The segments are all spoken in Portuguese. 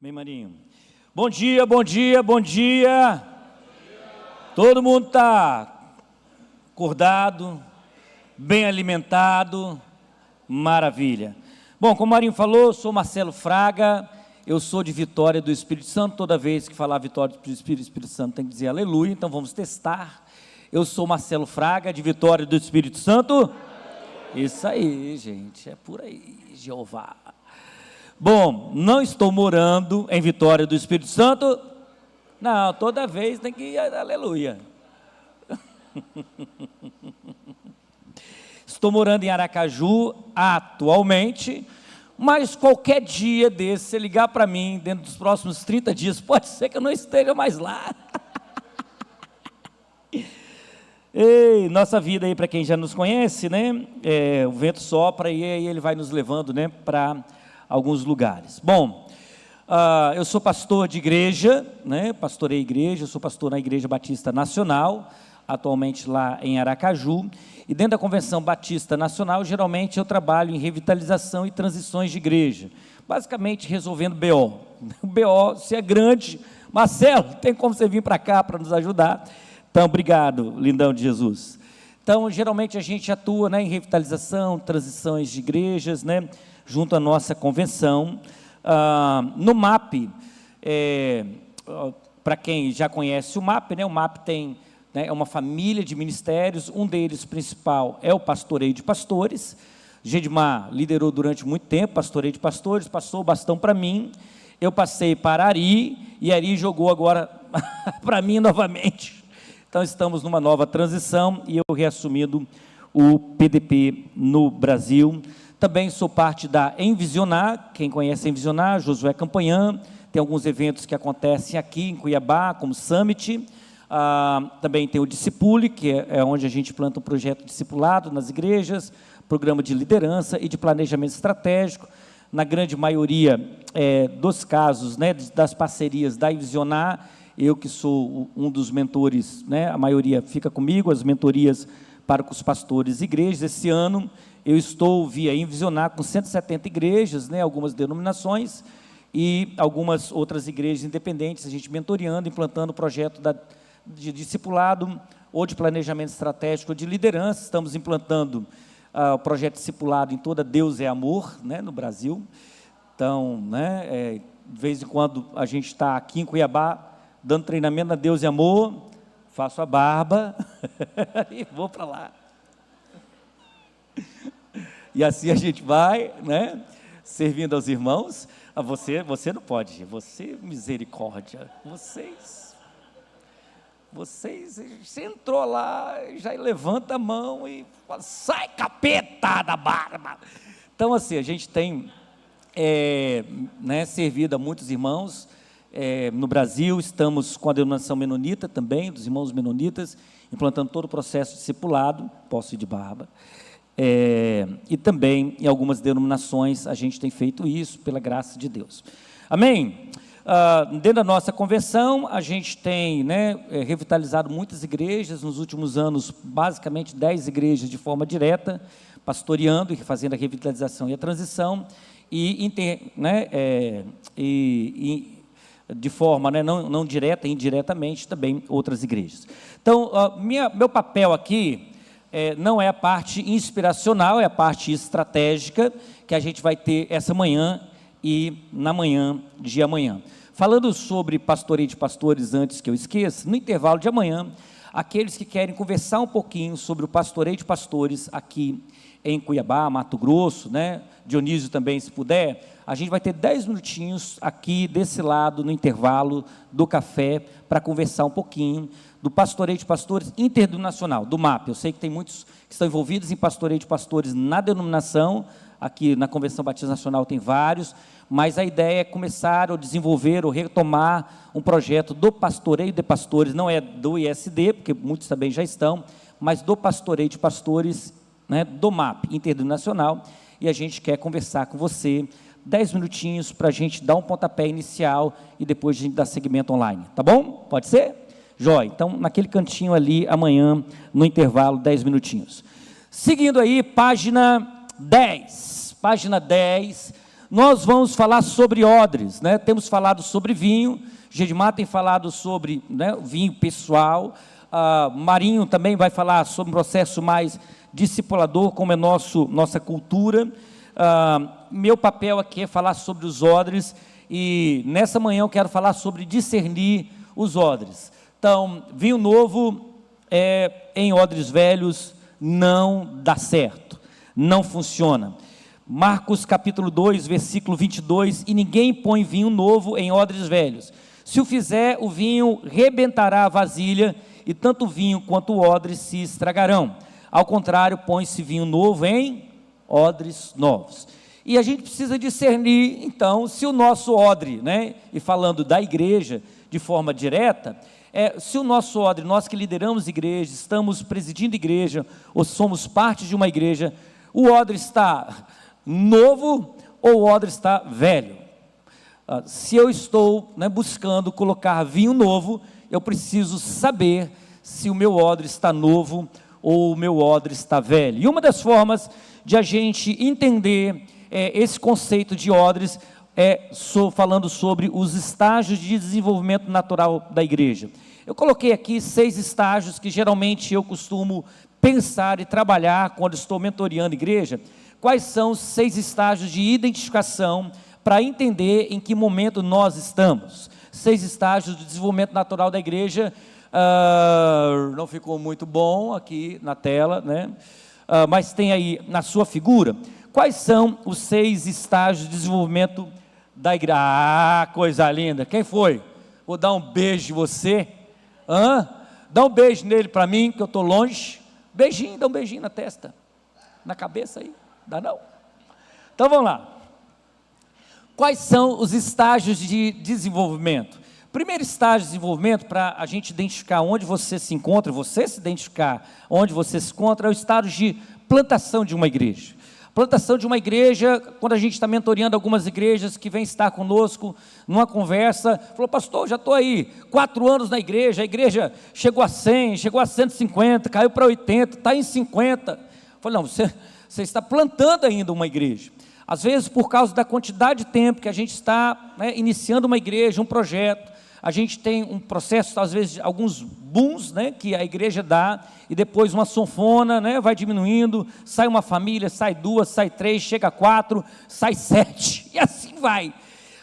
Bem, Marinho. Bom dia, bom dia, bom dia. Todo mundo está acordado, bem alimentado, maravilha. Bom, como o Marinho falou, eu sou Marcelo Fraga, eu sou de Vitória do Espírito Santo. Toda vez que falar Vitória do Espírito Santo tem que dizer aleluia, então vamos testar. Eu sou Marcelo Fraga, de Vitória do Espírito Santo. Isso aí, gente, é por aí, Jeová. Bom, não estou morando em Vitória do Espírito Santo. Não, toda vez tem que ir, aleluia. Estou morando em Aracaju atualmente, mas qualquer dia desse, se ligar para mim, dentro dos próximos 30 dias, pode ser que eu não esteja mais lá. Ei, nossa vida aí, para quem já nos conhece, né? O vento sopra e aí ele vai nos levando, né, para alguns lugares. Bom, eu sou pastor de igreja, né? Pastorei igreja, eu sou pastor na Igreja Batista Nacional, atualmente lá em Aracaju, e dentro da Convenção Batista Nacional, geralmente eu trabalho em revitalização e transições de igreja, basicamente resolvendo BO. O BO, se é grande, Marcelo, tem como você vir para cá para nos ajudar? Então, obrigado, lindão de Jesus. Então, geralmente a gente atua, né, em revitalização, transições de igrejas, né, junto à nossa convenção. No MAP, para quem já conhece o MAP, né, o MAP tem, né, é uma família de ministérios, um deles principal é o Pastoreio de Pastores. Gedmar liderou durante muito tempo Pastoreio de Pastores, passou o bastão para mim, eu passei para Ari, e Ari jogou agora para mim novamente. Então, estamos numa nova transição e eu reassumindo o PDP no Brasil. Também sou parte da Envisionar, quem conhece a Envisionar, Josué Campanhã, tem alguns eventos que acontecem aqui em Cuiabá, como Summit. Também tem o Discipule, que é onde a gente planta um projeto discipulado nas igrejas, programa de liderança e de planejamento estratégico. Na grande maioria dos casos, né, das parcerias da Envisionar, eu que sou um dos mentores, né, a maioria fica comigo, as mentorias para os pastores e igrejas. Esse ano eu estou via Envisionar com 170 igrejas, né, algumas denominações e algumas outras igrejas independentes, a gente mentoreando, implantando o projeto de discipulado ou de planejamento estratégico ou de liderança. Estamos implantando o projeto discipulado em toda Deus é Amor, né, no Brasil. Então, né, de vez em quando a gente está aqui em Cuiabá, dando treinamento na Deus e Amor, faço a barba e vou para lá. E assim a gente vai, né, servindo aos irmãos. Você não pode, você, misericórdia, você entrou lá, já levanta a mão e fala, sai capeta da barba. Então, assim, a gente tem né, servido a muitos irmãos. No Brasil, estamos com a denominação menonita também, dos irmãos menonitas, implantando todo o processo discipulado, posse de barba, e também em algumas denominações a gente tem feito isso, pela graça de Deus. Amém? Dentro da nossa convenção, a gente tem, né, revitalizado muitas igrejas, nos últimos anos, basicamente 10 igrejas de forma direta, pastoreando e fazendo a revitalização e a transição, de forma, né, não direta, indiretamente, também outras igrejas. Então, meu papel aqui não é a parte inspiracional, é a parte estratégica que a gente vai ter essa manhã e na manhã de amanhã. Falando sobre pastoreio de pastores, antes que eu esqueça, no intervalo de amanhã, aqueles que querem conversar um pouquinho sobre o pastoreio de pastores aqui em Cuiabá, Mato Grosso, né? Dionísio também, se puder, a gente vai ter 10 minutinhos aqui desse lado, no intervalo do café, para conversar um pouquinho do pastoreio de pastores interdenominacional, do MAP. Eu sei que tem muitos que estão envolvidos em pastoreio de pastores na denominação, aqui na Convenção Batista Nacional tem vários, mas a ideia é começar ou desenvolver ou retomar um projeto do pastoreio de pastores, não é do ISD, porque muitos também já estão, mas do pastoreio de pastores, né, do MAP, interdenominacional, e a gente quer conversar com você 10 minutinhos para a gente dar um pontapé inicial e depois a gente dar seguimento online, tá bom? Pode ser? Jóia, então naquele cantinho ali, amanhã, no intervalo, 10 minutinhos. Seguindo aí, página 10, nós vamos falar sobre odres, né? Temos falado sobre vinho, Gedimar tem falado sobre, né, vinho pessoal, Marinho também vai falar sobre um processo mais discipulador, como é nossa cultura. Meu papel aqui é falar sobre os odres, e nessa manhã eu quero falar sobre discernir os odres. Então, vinho novo em odres velhos não dá certo, não funciona. Marcos capítulo 2, versículo 22, e ninguém põe vinho novo em odres velhos. Se o fizer, o vinho rebentará a vasilha, e tanto o vinho quanto o odre se estragarão. Ao contrário, põe-se vinho novo em odres novos. E a gente precisa discernir, então, se o nosso odre, né, e falando da igreja de forma direta, se o nosso odre, nós que lideramos igreja, estamos presidindo igreja, ou somos parte de uma igreja, o odre está novo ou o odre está velho. Se eu estou, né, buscando colocar vinho novo, eu preciso saber se o meu odre está novo ou o meu odre está velho. E uma das formas de a gente entender esse conceito de odres falando sobre os estágios de desenvolvimento natural da igreja. Eu coloquei aqui 6 estágios que geralmente eu costumo pensar e trabalhar quando estou mentoreando a igreja. Quais são os 6 estágios de identificação para entender em que momento nós estamos? 6 estágios de desenvolvimento natural da igreja. Não ficou muito bom aqui na tela, né? Mas tem aí na sua figura. Quais são os 6 estágios de desenvolvimento da igreja? Coisa linda! Quem foi? Vou dar um beijo em você. Dá um beijo nele para mim, que eu estou longe. Beijinho, dá um beijinho na testa. Na cabeça aí. Dá não? Então vamos lá. Quais são os estágios de desenvolvimento? Primeiro estágio de desenvolvimento, para a gente identificar onde você se encontra, você se identificar onde você se encontra, é o estágio de plantação de uma igreja. Plantação de uma igreja, quando a gente está mentoreando algumas igrejas que vêm estar conosco numa conversa, falou, pastor, já estou aí, 4 anos na igreja, a igreja chegou a 100, chegou a 150, caiu para 80, está em 50. Falei, não, você está plantando ainda uma igreja. Às vezes, por causa da quantidade de tempo que a gente está, né, iniciando uma igreja, um projeto, a gente tem um processo, às vezes, alguns booms, né, que a igreja dá, e depois uma sanfona, né, vai diminuindo, sai uma família, sai 2, sai 3, chega a 4, sai 7, e assim vai.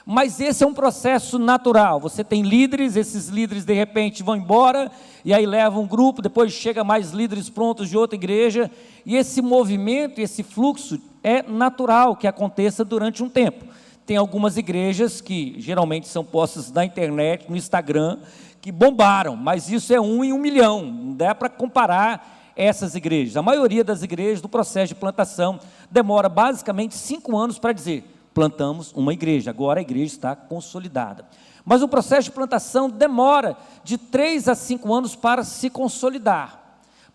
Mas esse é um processo natural. Você tem líderes, esses líderes de repente vão embora, e aí levam um grupo, depois chega mais líderes prontos de outra igreja, e esse movimento, esse fluxo é natural que aconteça durante um tempo. Tem algumas igrejas que geralmente são postas na internet, no Instagram, que bombaram, mas isso é 1 em 1 milhão, não dá para comparar essas igrejas. A maioria das igrejas do processo de plantação demora basicamente 5 anos para dizer, plantamos uma igreja, agora a igreja está consolidada. Mas o processo de plantação demora de 3 a 5 anos para se consolidar,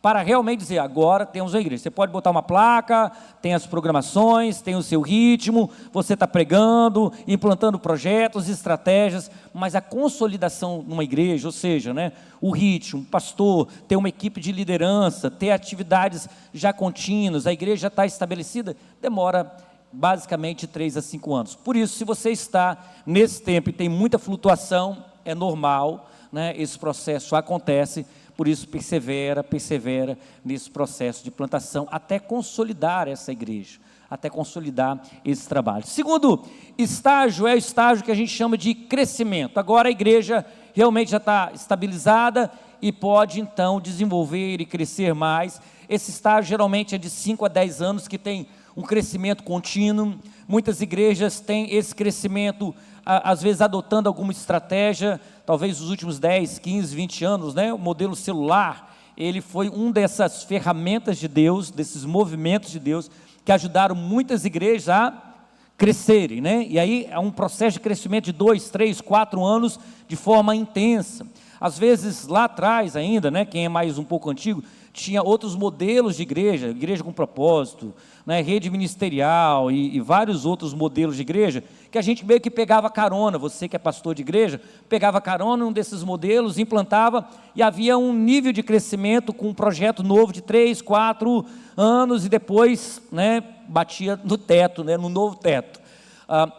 para realmente dizer, agora temos uma igreja. Você pode botar uma placa, tem as programações, tem o seu ritmo, você está pregando, implantando projetos, estratégias, mas a consolidação numa igreja, ou seja, né, o ritmo, o pastor, ter uma equipe de liderança, ter atividades já contínuas, a igreja já está estabelecida, demora basicamente 3 a 5 anos. Por isso, se você está nesse tempo e tem muita flutuação, é normal, né, esse processo acontece. Por isso, persevera nesse processo de plantação, até consolidar essa igreja, até consolidar esse trabalho. Segundo estágio é o estágio que a gente chama de crescimento. Agora a igreja realmente já está estabilizada e pode então desenvolver e crescer mais. Esse estágio geralmente é de 5 a 10 anos, que tem um crescimento contínuo. Muitas igrejas têm esse crescimento, às vezes adotando alguma estratégia. Talvez nos últimos 10, 15, 20 anos, né, o modelo celular, ele foi dessas ferramentas de Deus, desses movimentos de Deus, que ajudaram muitas igrejas a crescerem, né? E aí é um processo de crescimento de 2, 3, 4 anos, de forma intensa. Às vezes, lá atrás ainda, né, quem é mais um pouco antigo, tinha outros modelos de igreja, igreja com propósito, né, rede ministerial e vários outros modelos de igreja, que a gente meio que pegava carona, você que é pastor de igreja, pegava carona em um desses modelos, implantava, e havia um nível de crescimento com um projeto novo de 3, 4 anos, e depois, né, batia no teto, né, no novo teto.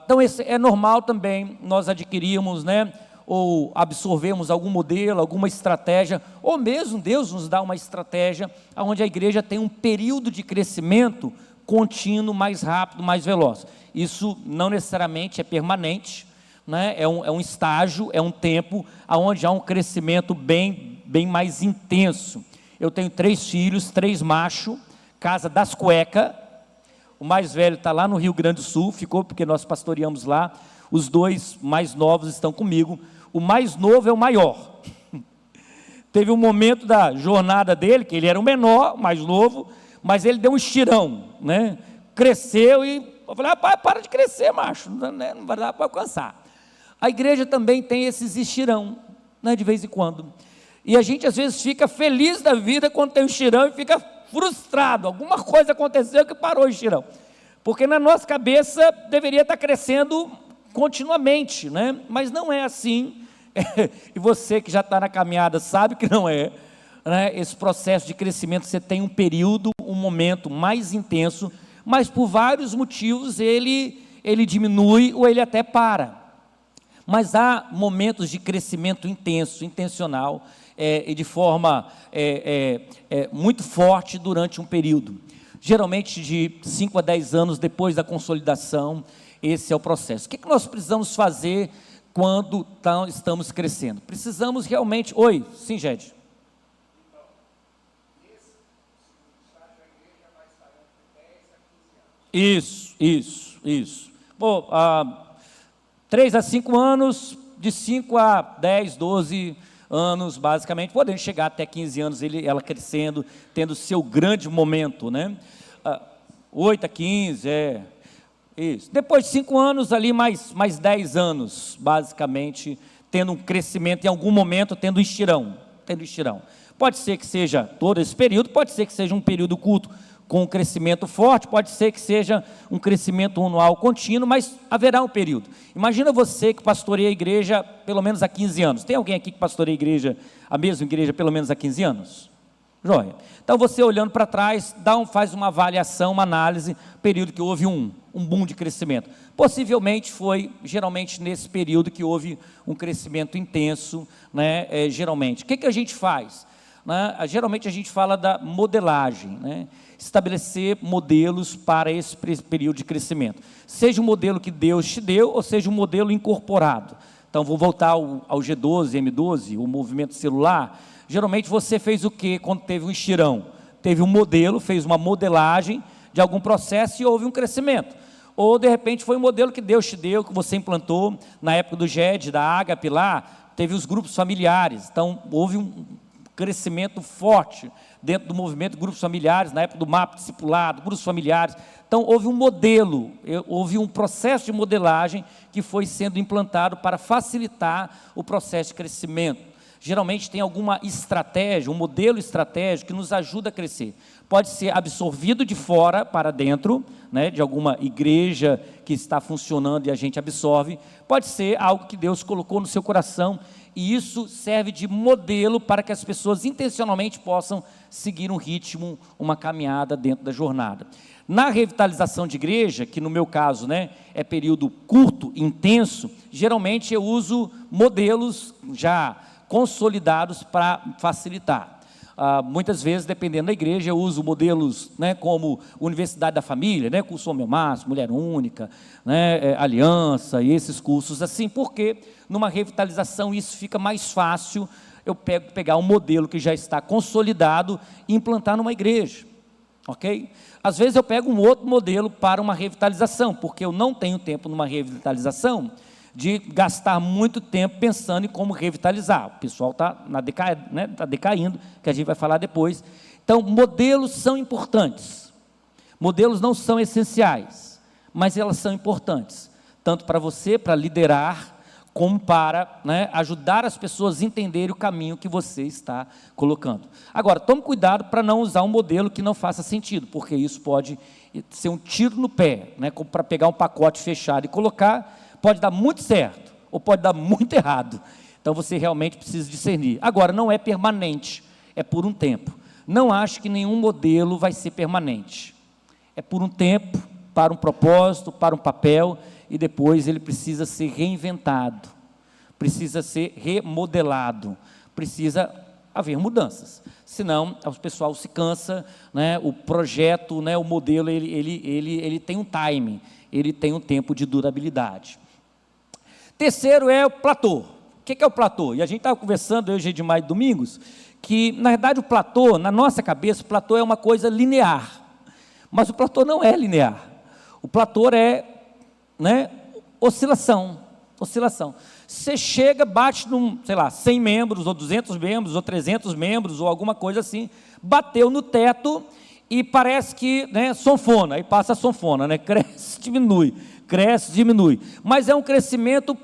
Então, é normal também nós adquirirmos, né, ou absorvermos algum modelo, alguma estratégia, ou mesmo Deus nos dá uma estratégia onde a igreja tem um período de crescimento contínuo, mais rápido, mais veloz. Isso não necessariamente é permanente, né? É um estágio, é um tempo onde há um crescimento bem mais intenso. Eu tenho 3 filhos, 3 machos, casa das cuecas. O mais velho está lá no Rio Grande do Sul, ficou porque nós pastoreamos lá. Os 2 mais novos estão comigo. O mais novo é o maior. Teve um momento da jornada dele, que ele era o menor, mais novo, mas ele deu um estirão, né? Cresceu e eu falei, pai, para de crescer, macho, não vai dar para alcançar. A igreja também tem esses estirão, né, de vez em quando. E a gente às vezes fica feliz da vida quando tem um estirão e fica frustrado. Alguma coisa aconteceu que parou o estirão. Porque na nossa cabeça deveria estar crescendo continuamente, né? Mas não é assim. E você que já está na caminhada sabe que não é, né? Esse processo de crescimento, você tem um período, um momento mais intenso, mas por vários motivos ele diminui ou ele até para. Mas há momentos de crescimento intenso, intencional, e de forma muito forte durante um período. Geralmente de 5 a 10 anos depois da consolidação, esse é o processo. O que nós precisamos fazer quando estamos crescendo? Precisamos realmente... Oi, sim, Gede. Isso. Bom, 3 a 5 anos, de 5 a 10, 12 anos, basicamente, podendo chegar até 15 anos, ela crescendo, tendo seu grande momento, né? 8 a 15, isso. Depois de 5 anos, ali mais 10 anos, basicamente, tendo um crescimento, em algum momento, tendo estirão. Pode ser que seja todo esse período, pode ser que seja um período curto, com um crescimento forte, pode ser que seja um crescimento anual contínuo, mas haverá um período. Imagina você que pastoreia a igreja pelo menos há 15 anos. Tem alguém aqui que pastoreia a mesma igreja pelo menos há 15 anos? Joia. Então você olhando para trás, faz uma avaliação, uma análise, período que houve um boom de crescimento. Possivelmente foi, geralmente, nesse período que houve um crescimento intenso, né? Geralmente. O que a gente faz? Né? Geralmente a gente fala da modelagem, né? Estabelecer modelos para esse período de crescimento, seja o modelo que Deus te deu, ou seja um modelo incorporado. Então vou voltar ao G12, M12, o movimento celular. Geralmente você fez o que quando teve um estirão? Teve um modelo, fez uma modelagem de algum processo e houve um crescimento. Ou de repente foi um modelo que Deus te deu, que você implantou na época do GED, da Ágape lá, teve os grupos familiares, então houve um crescimento forte dentro do movimento de grupos familiares, na época do MAP discipulado, grupos familiares. Então houve um modelo, houve um processo de modelagem que foi sendo implantado para facilitar o processo de crescimento. Geralmente tem alguma estratégia, um modelo estratégico que nos ajuda a crescer. Pode ser absorvido de fora para dentro, né, de alguma igreja que está funcionando e a gente absorve. Pode ser algo que Deus colocou no seu coração e isso serve de modelo para que as pessoas intencionalmente possam seguir um ritmo, uma caminhada dentro da jornada. Na revitalização de igreja, que no meu caso, né, é período curto, intenso, geralmente eu uso modelos já consolidados para facilitar. Muitas vezes, dependendo da igreja, eu uso modelos, né, como Universidade da Família, né, curso Homem Máximo, Mulher Única, né, Aliança e esses cursos assim, porque numa revitalização isso fica mais fácil, eu pegar um modelo que já está consolidado e implantar numa igreja, ok? Às vezes eu pego um outro modelo para uma revitalização, porque eu não tenho tempo numa revitalização de gastar muito tempo pensando em como revitalizar. O pessoal está decaindo, que a gente vai falar depois. Então, modelos são importantes. Modelos não são essenciais, mas elas são importantes, tanto para você, para liderar, como para, né, ajudar as pessoas a entenderem o caminho que você está colocando. Agora, tome cuidado para não usar um modelo que não faça sentido, porque isso pode ser um tiro no pé, né, como para pegar um pacote fechado e colocar. Pode dar muito certo, ou pode dar muito errado. Então, você realmente precisa discernir. Agora, não é permanente, é por um tempo. Não acho que nenhum modelo vai ser permanente. É por um tempo, para um propósito, para um papel, e depois ele precisa ser reinventado, precisa ser remodelado, precisa haver mudanças, senão o pessoal se cansa, né? O projeto, né? O modelo, ele tem um timing, ele tem um tempo de durabilidade. Terceiro é o platô. O que é o platô? E a gente estava conversando hoje de mais domingos, que na verdade o platô, na nossa cabeça, o platô é uma coisa linear, mas o platô não é linear, o platô é, né, oscilação. Você chega, bate num, sei lá, 100 membros, ou 200 membros, ou 300 membros, ou alguma coisa assim, bateu no teto e parece que, né, sonfona, aí passa a sonfona, né, cresce, diminui, mas é um crescimento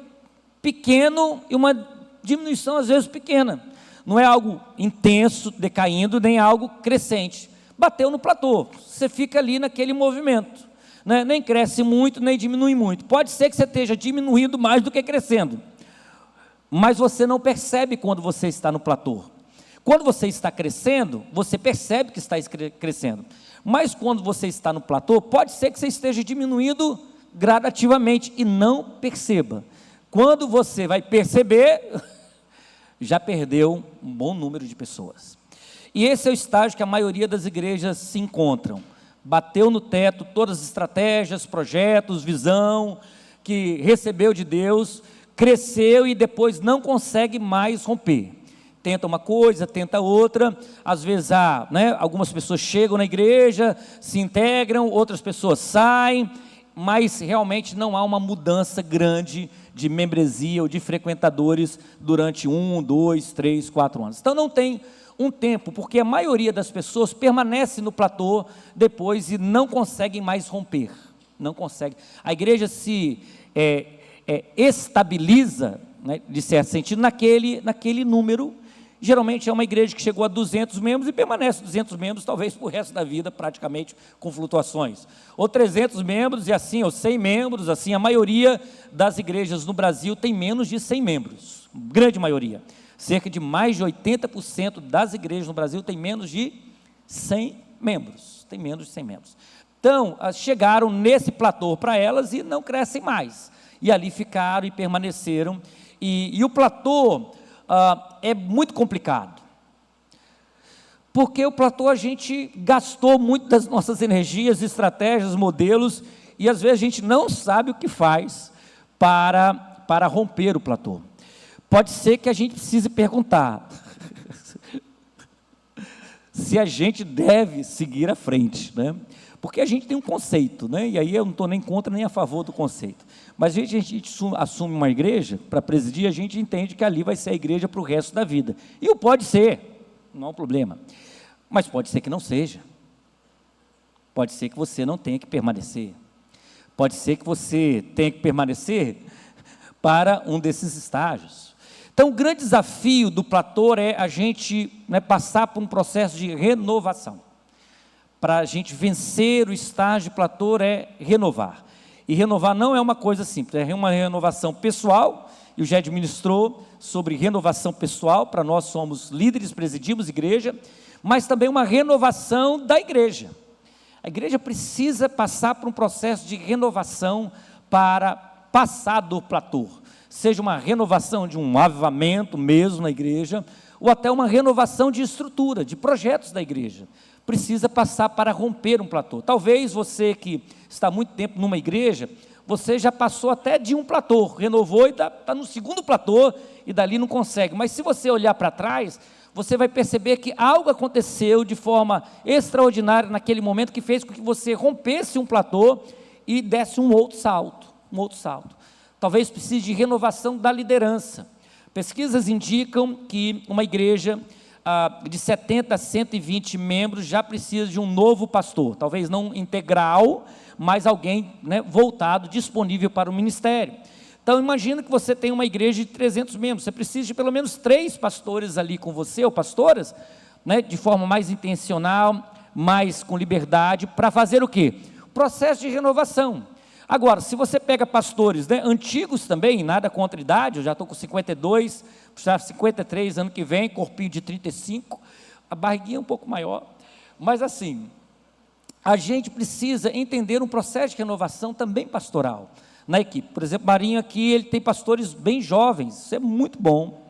pequeno e uma diminuição às vezes pequena, não é algo intenso, decaindo, nem algo crescente, bateu no platô, você fica ali naquele movimento, né? Nem cresce muito, nem diminui muito, pode ser que você esteja diminuindo mais do que crescendo, mas você não percebe quando você está no platô. Quando você está crescendo, você percebe que está crescendo, mas quando você está no platô, pode ser que você esteja diminuindo gradativamente e não perceba. Quando você vai perceber, já perdeu um bom número de pessoas. E esse é o estágio que a maioria das igrejas se encontram. Bateu no teto todas as estratégias, projetos, visão que recebeu de Deus, cresceu e depois não consegue mais romper. Tenta uma coisa, tenta outra, às vezes algumas pessoas chegam na igreja, se integram, outras pessoas saem, mas realmente não há uma mudança grande de membresia ou de frequentadores durante 1, 2, 3, 4 anos. Então não tem um tempo, porque a maioria das pessoas permanece no platô depois e não conseguem mais romper, não consegue. A igreja se estabiliza, né, de certo sentido, naquele número. Geralmente é uma igreja que chegou a 200 membros e permanece 200 membros, talvez para o resto da vida, praticamente, com flutuações. Ou 300 membros e assim, ou 100 membros, assim, a maioria das igrejas no Brasil tem menos de 100 membros, grande maioria. Cerca de mais de 80% das igrejas no Brasil tem menos de 100 membros, Então, chegaram nesse platô para elas e não crescem mais. E ali ficaram e permaneceram. E o platô é muito complicado, porque o platô a gente gastou muito das nossas energias, estratégias, modelos, e às vezes a gente não sabe o que faz para romper o platô. Pode ser que a gente precise perguntar se a gente deve seguir à frente, né? Porque a gente tem um conceito, né? E aí eu não estou nem contra nem a favor do conceito, mas a gente assume uma igreja para presidir, a gente entende que ali vai ser a igreja para o resto da vida, e pode ser, não há um problema, mas pode ser que não seja, pode ser que você não tenha que permanecer, pode ser que você tenha que permanecer para um desses estágios. Então o grande desafio do platô é a gente, né, passar por um processo de renovação. Para a gente vencer o estágio de platô é renovar. E renovar não é uma coisa simples, é uma renovação pessoal, e o Jé ministrou sobre renovação pessoal, para nós somos líderes, presidimos igreja, mas também uma renovação da igreja. A igreja precisa passar por um processo de renovação para passar do platô, seja uma renovação de um avivamento mesmo na igreja, ou até uma renovação de estrutura, de projetos da igreja. Precisa passar para romper um platô. Talvez você que está muito tempo numa igreja, você já passou até de um platô, renovou e está no segundo platô, e dali não consegue. Mas se você olhar para trás, você vai perceber que algo aconteceu de forma extraordinária naquele momento, que fez com que você rompesse um platô e desse um outro salto. Talvez precise de renovação da liderança. Pesquisas indicam que uma igreja de 70 a 120 membros já precisa de um novo pastor, talvez não integral, mas alguém, né, voltado, disponível para o ministério. Então imagina que você tem uma igreja de 300 membros, você precisa de pelo menos 3 pastores ali com você, ou pastoras, né, de forma mais intencional, mais com liberdade, para fazer o quê? Processo de renovação. Agora, se você pega pastores, né, antigos também, nada contra a idade, eu já estou com 52, já 53 ano que vem, corpinho de 35, a barriguinha é um pouco maior, mas assim, a gente precisa entender um processo de renovação também pastoral. na equipe. Por exemplo, Marinho aqui, ele tem pastores bem jovens, isso é muito bom.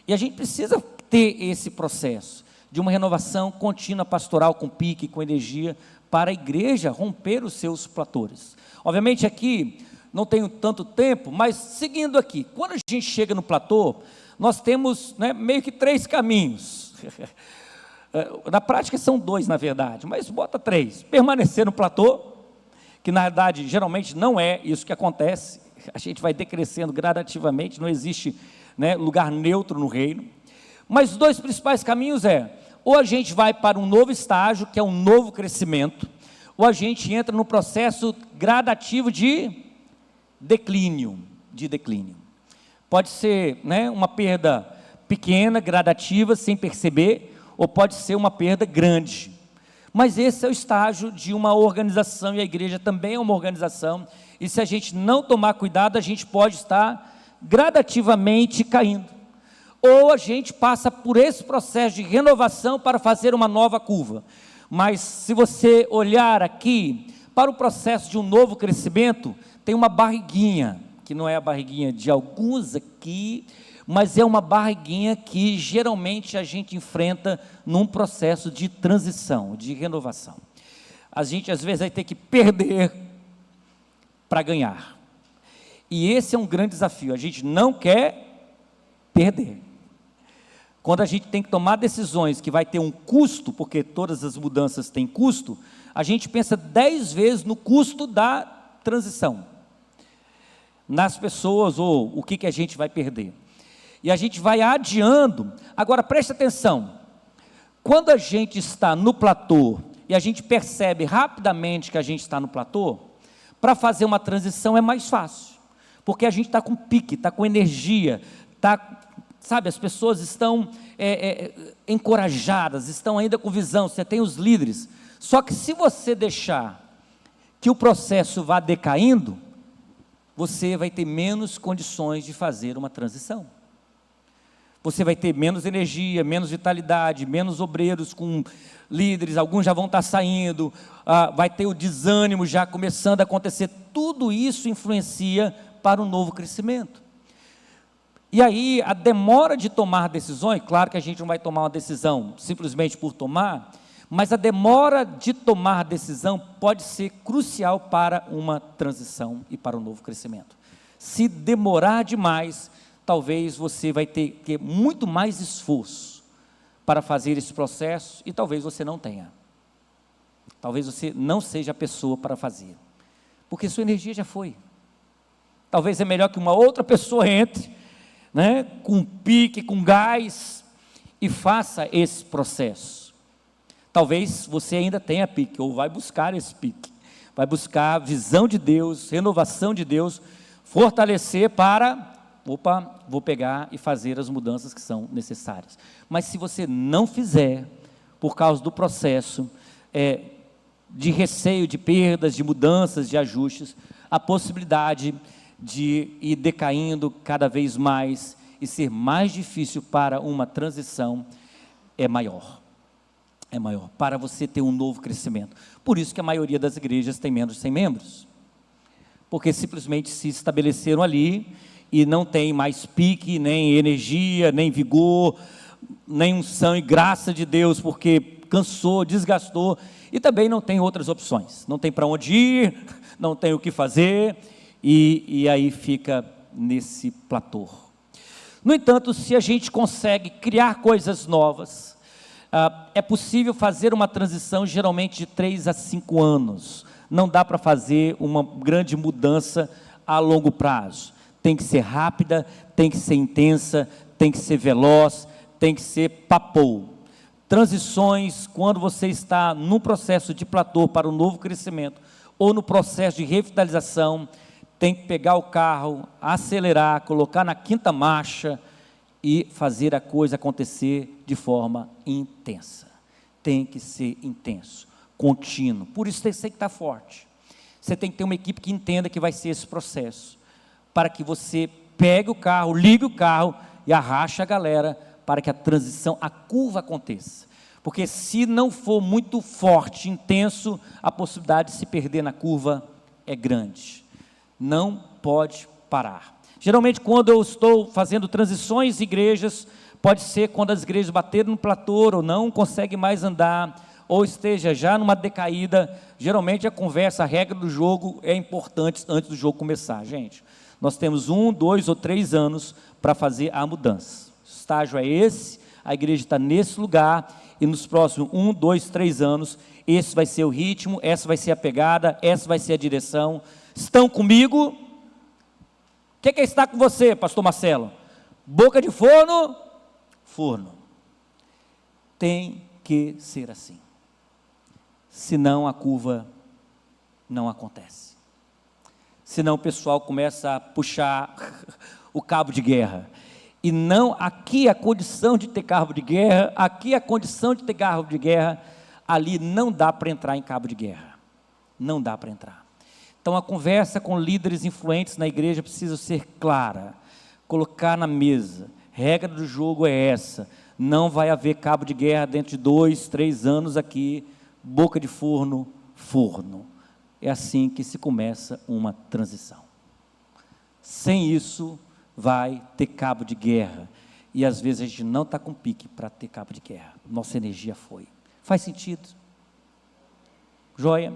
E a gente precisa ter esse processo de uma renovação contínua pastoral, com pique, com energia, para a igreja romper os seus platôs. Obviamente aqui, não tenho tanto tempo, mas seguindo aqui, quando a gente chega no platô, nós temos, né, meio que 3 caminhos. Na prática são 2, na verdade, mas bota 3. Permanecer no platô, que na verdade geralmente não é isso que acontece, a gente vai decrescendo gradativamente, não existe, né, lugar neutro no reino. Mas os 2 principais caminhos ou a gente vai para um novo estágio, que é um novo crescimento, ou a gente entra no processo gradativo de declínio. Pode ser, né, uma perda pequena, gradativa, sem perceber, ou pode ser uma perda grande. Mas esse é o estágio de uma organização, e a igreja também é uma organização, e se a gente não tomar cuidado, a gente pode estar gradativamente caindo. Ou a gente passa por esse processo de renovação para fazer uma nova curva. Mas se você olhar aqui, para o processo de um novo crescimento, tem uma barriguinha, que não é a barriguinha de alguns aqui, mas é uma barriguinha que geralmente a gente enfrenta num processo de transição, de renovação. A gente às vezes vai ter que perder para ganhar. E esse é um grande desafio, a gente não quer perder. Quando a gente tem que tomar decisões que vai ter um custo, porque todas as mudanças têm custo, a gente pensa 10 vezes no custo da transição, nas pessoas, ou o que a gente vai perder. E a gente vai adiando. Agora preste atenção, quando a gente está no platô, e a gente percebe rapidamente que a gente está no platô, para fazer uma transição é mais fácil, porque a gente está com pique, está com energia, sabe, as pessoas estão encorajadas, estão ainda com visão, você tem os líderes. Só que se você deixar que o processo vá decaindo, você vai ter menos condições de fazer uma transição. Você vai ter menos energia, menos vitalidade, menos obreiros com líderes, alguns já vão estar saindo, vai ter o desânimo já começando a acontecer. Tudo isso influencia para um novo crescimento. E aí, a demora de tomar decisões, claro que a gente não vai tomar uma decisão simplesmente por tomar, mas a demora de tomar decisão pode ser crucial para uma transição e para um novo crescimento. Se demorar demais, talvez você vai ter muito mais esforço para fazer esse processo, e talvez você não tenha. Talvez você não seja a pessoa para fazer, porque sua energia já foi. Talvez é melhor que uma outra pessoa entre, né, com pique, com gás, e faça esse processo. Talvez você ainda tenha pique, ou vai buscar esse pique, vai buscar a visão de Deus, renovação de Deus, fortalecer para, vou pegar e fazer as mudanças que são necessárias. Mas se você não fizer, por causa do processo de receio de perdas, de mudanças, de ajustes, a possibilidade de ir decaindo cada vez mais e ser mais difícil para uma transição é maior. É maior, para você ter um novo crescimento. Por isso que a maioria das igrejas tem menos de 100 membros, porque simplesmente se estabeleceram ali e não tem mais pique, nem energia, nem vigor, nem unção e graça de Deus, porque cansou, desgastou, e também não tem outras opções, não tem para onde ir, não tem o que fazer, e aí fica nesse platô. No entanto, se a gente consegue criar coisas novas, é possível fazer uma transição geralmente de 3 a 5 anos, não dá para fazer uma grande mudança a longo prazo, tem que ser rápida, tem que ser intensa, tem que ser veloz, tem que ser papou. Transições, quando você está num processo de platô para um novo crescimento, ou no processo de revitalização, tem que pegar o carro, acelerar, colocar na 5ª marcha, e fazer a coisa acontecer de forma intensa. Tem que ser intenso, contínuo. Por isso você tem que estar forte. Você tem que ter uma equipe que entenda que vai ser esse processo, para que você pegue o carro, ligue o carro e arraste a galera para que a transição, a curva aconteça. Porque se não for muito forte, intenso, a possibilidade de se perder na curva é grande. Não pode parar. Geralmente, quando eu estou fazendo transições de igrejas, pode ser quando as igrejas bateram no platô ou não conseguem mais andar, ou esteja já numa decaída. Geralmente a conversa, a regra do jogo é importante antes do jogo começar. Gente, nós temos 1, 2 ou 3 anos para fazer a mudança. O estágio é esse, a igreja está nesse lugar, e nos próximos 1, 2, 3 anos, esse vai ser o ritmo, essa vai ser a pegada, essa vai ser a direção. Estão comigo? O que é estar com você, pastor Marcelo? Boca de forno? Forno. Tem que ser assim. Senão a curva não acontece. Senão o pessoal começa a puxar o cabo de guerra. E não, aqui a condição de ter cabo de guerra, aqui a condição de ter cabo de guerra, ali não dá para entrar em cabo de guerra. Não dá para entrar. Então a conversa com líderes influentes na igreja precisa ser clara. Colocar na mesa. Regra do jogo é essa. Não vai haver cabo de guerra dentro de 2, 3 anos aqui. Boca de forno, forno. É assim que se começa uma transição. Sem isso, vai ter cabo de guerra. E às vezes a gente não está com pique para ter cabo de guerra. Nossa energia foi. Faz sentido? Joia?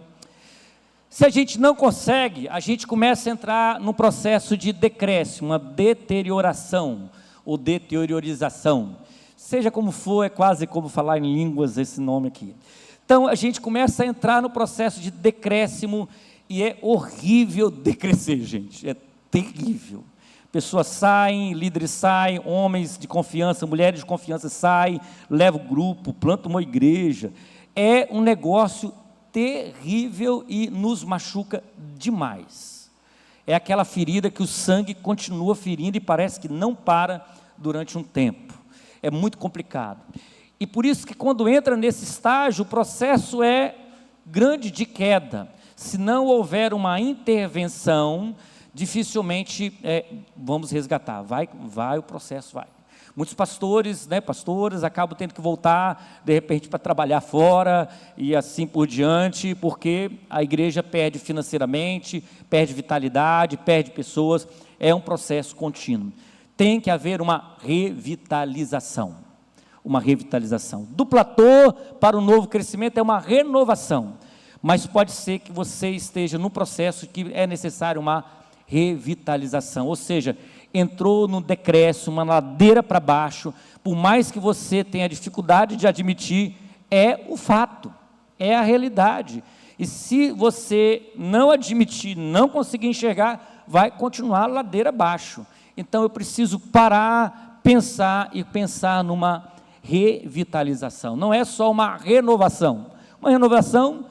Se a gente não consegue, a gente começa a entrar num processo de decréscimo, uma deterioração ou deteriorização. Seja como for, é quase como falar em línguas esse nome aqui. Então a gente começa a entrar no processo de decréscimo e é horrível decrescer, gente. É terrível. Pessoas saem, líderes saem, homens de confiança, mulheres de confiança saem, levam o grupo, plantam uma igreja. É um negócio terrível e nos machuca demais. É aquela ferida que o sangue continua ferindo e parece que não para durante um tempo. É muito complicado. E por isso que quando entra nesse estágio, o processo é grande de queda. Se não houver uma intervenção, dificilmente vamos resgatar. Vai, o processo vai. Muitos pastores, pastoras, acabam tendo que voltar, de repente, para trabalhar fora, e assim por diante, porque a igreja perde financeiramente, perde vitalidade, perde pessoas, é um processo contínuo. Tem que haver uma revitalização. Uma revitalização. Do platô para o novo crescimento é uma renovação, mas pode ser que você esteja no processo que é necessário uma revitalização, ou seja, entrou no decréscimo, uma ladeira para baixo, por mais que você tenha dificuldade de admitir, é o fato, é a realidade, e se você não admitir, não conseguir enxergar, vai continuar ladeira abaixo. Então eu preciso parar, pensar numa revitalização, não é só uma renovação. Uma renovação,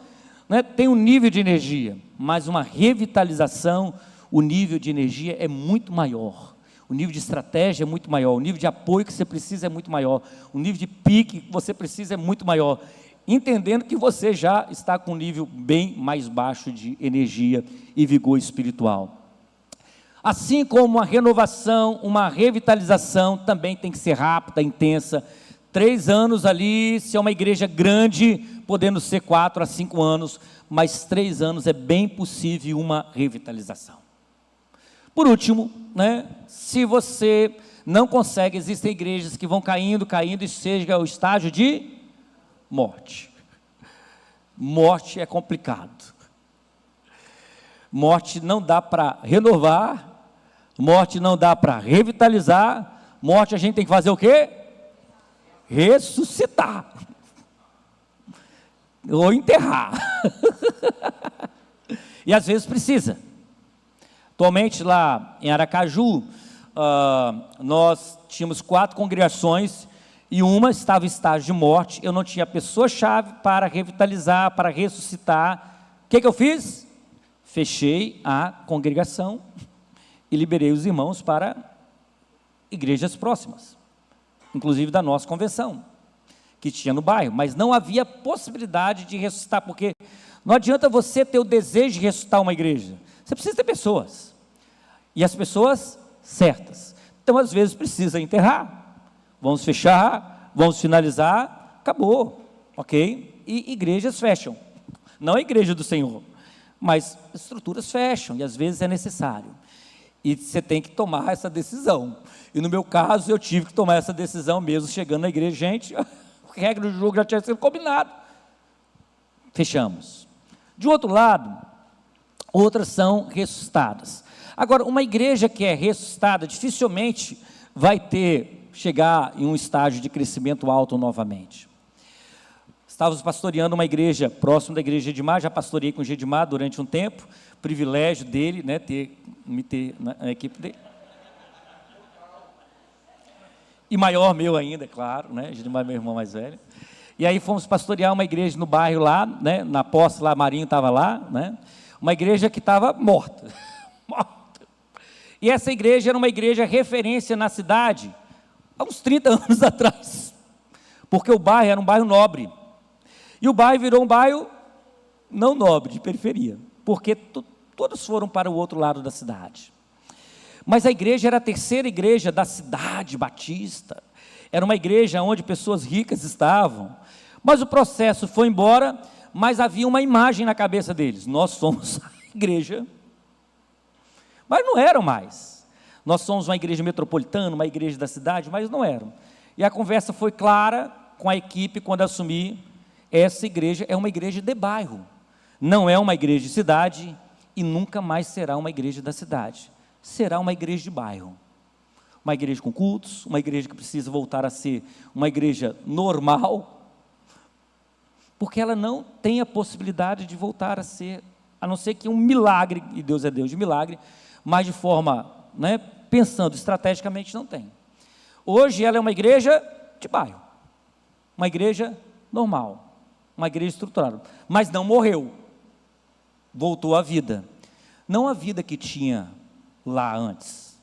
tem um nível de energia, mas uma revitalização, o nível de energia é muito maior, o nível de estratégia é muito maior, o nível de apoio que você precisa é muito maior, o nível de pique que você precisa é muito maior, entendendo que você já está com um nível bem mais baixo de energia e vigor espiritual. Assim como uma renovação, uma revitalização também tem que ser rápida, intensa. 3 anos ali, se é uma igreja grande, podendo ser 4 a 5 anos, mas 3 anos é bem possível uma revitalização. Por último, se você não consegue, existem igrejas que vão caindo, e chega ao estágio de morte. Morte é complicado. Morte não dá para renovar, morte não dá para revitalizar, morte a gente tem que fazer o quê? Ressuscitar. Ou enterrar. E às vezes precisa. Atualmente lá em Aracaju, nós tínhamos 4 congregações e uma estava em estágio de morte. Eu não tinha pessoa-chave para revitalizar, para ressuscitar. O que eu fiz? Fechei a congregação e liberei os irmãos para igrejas próximas, inclusive da nossa convenção, que tinha no bairro, mas não havia possibilidade de ressuscitar, porque não adianta você ter o desejo de ressuscitar uma igreja, você precisa ter pessoas, e as pessoas certas. Então às vezes precisa enterrar, vamos fechar, vamos finalizar, acabou, ok? E igrejas fecham, não a igreja do Senhor, mas estruturas fecham e às vezes é necessário. E você tem que tomar essa decisão. E no meu caso, eu tive que tomar essa decisão mesmo chegando na igreja. Gente, a regra do jogo já tinha sido combinado. Fechamos. De outro lado, outras são ressuscitadas. Agora, uma igreja que é ressuscitada dificilmente vai chegar em um estágio de crescimento alto novamente. Estávamos pastoreando uma igreja próximo da igreja de Gedimar, já pastoreei com o Gedimar durante um tempo, privilégio dele, né, me ter na equipe dele. E maior meu ainda, é claro, né, Gedimar é meu irmão mais velho. E aí fomos pastorear uma igreja no bairro lá, né, na posse lá, Marinho estava lá, né, uma igreja que estava morta, morta. E essa igreja era uma igreja referência na cidade, há uns 30 anos atrás, porque o bairro era um bairro nobre. E o bairro virou um bairro não nobre, de periferia, porque todos foram para o outro lado da cidade. Mas a igreja era a terceira igreja da cidade batista, era uma igreja onde pessoas ricas estavam, mas o processo foi embora, mas havia uma imagem na cabeça deles: nós somos a igreja, mas não eram mais. Nós somos uma igreja metropolitana, uma igreja da cidade, mas não eram. E a conversa foi clara com a equipe quando assumi. Essa igreja é uma igreja de bairro, não é uma igreja de cidade e nunca mais será uma igreja da cidade, será uma igreja de bairro, uma igreja com cultos, uma igreja que precisa voltar a ser uma igreja normal, porque ela não tem a possibilidade de voltar a ser, a não ser que um milagre, e Deus é Deus de milagre, mas de forma, né, pensando estrategicamente, não tem. Hoje ela é uma igreja de bairro, uma igreja normal, uma igreja estruturada, mas não morreu, voltou à vida, não a vida que tinha lá antes,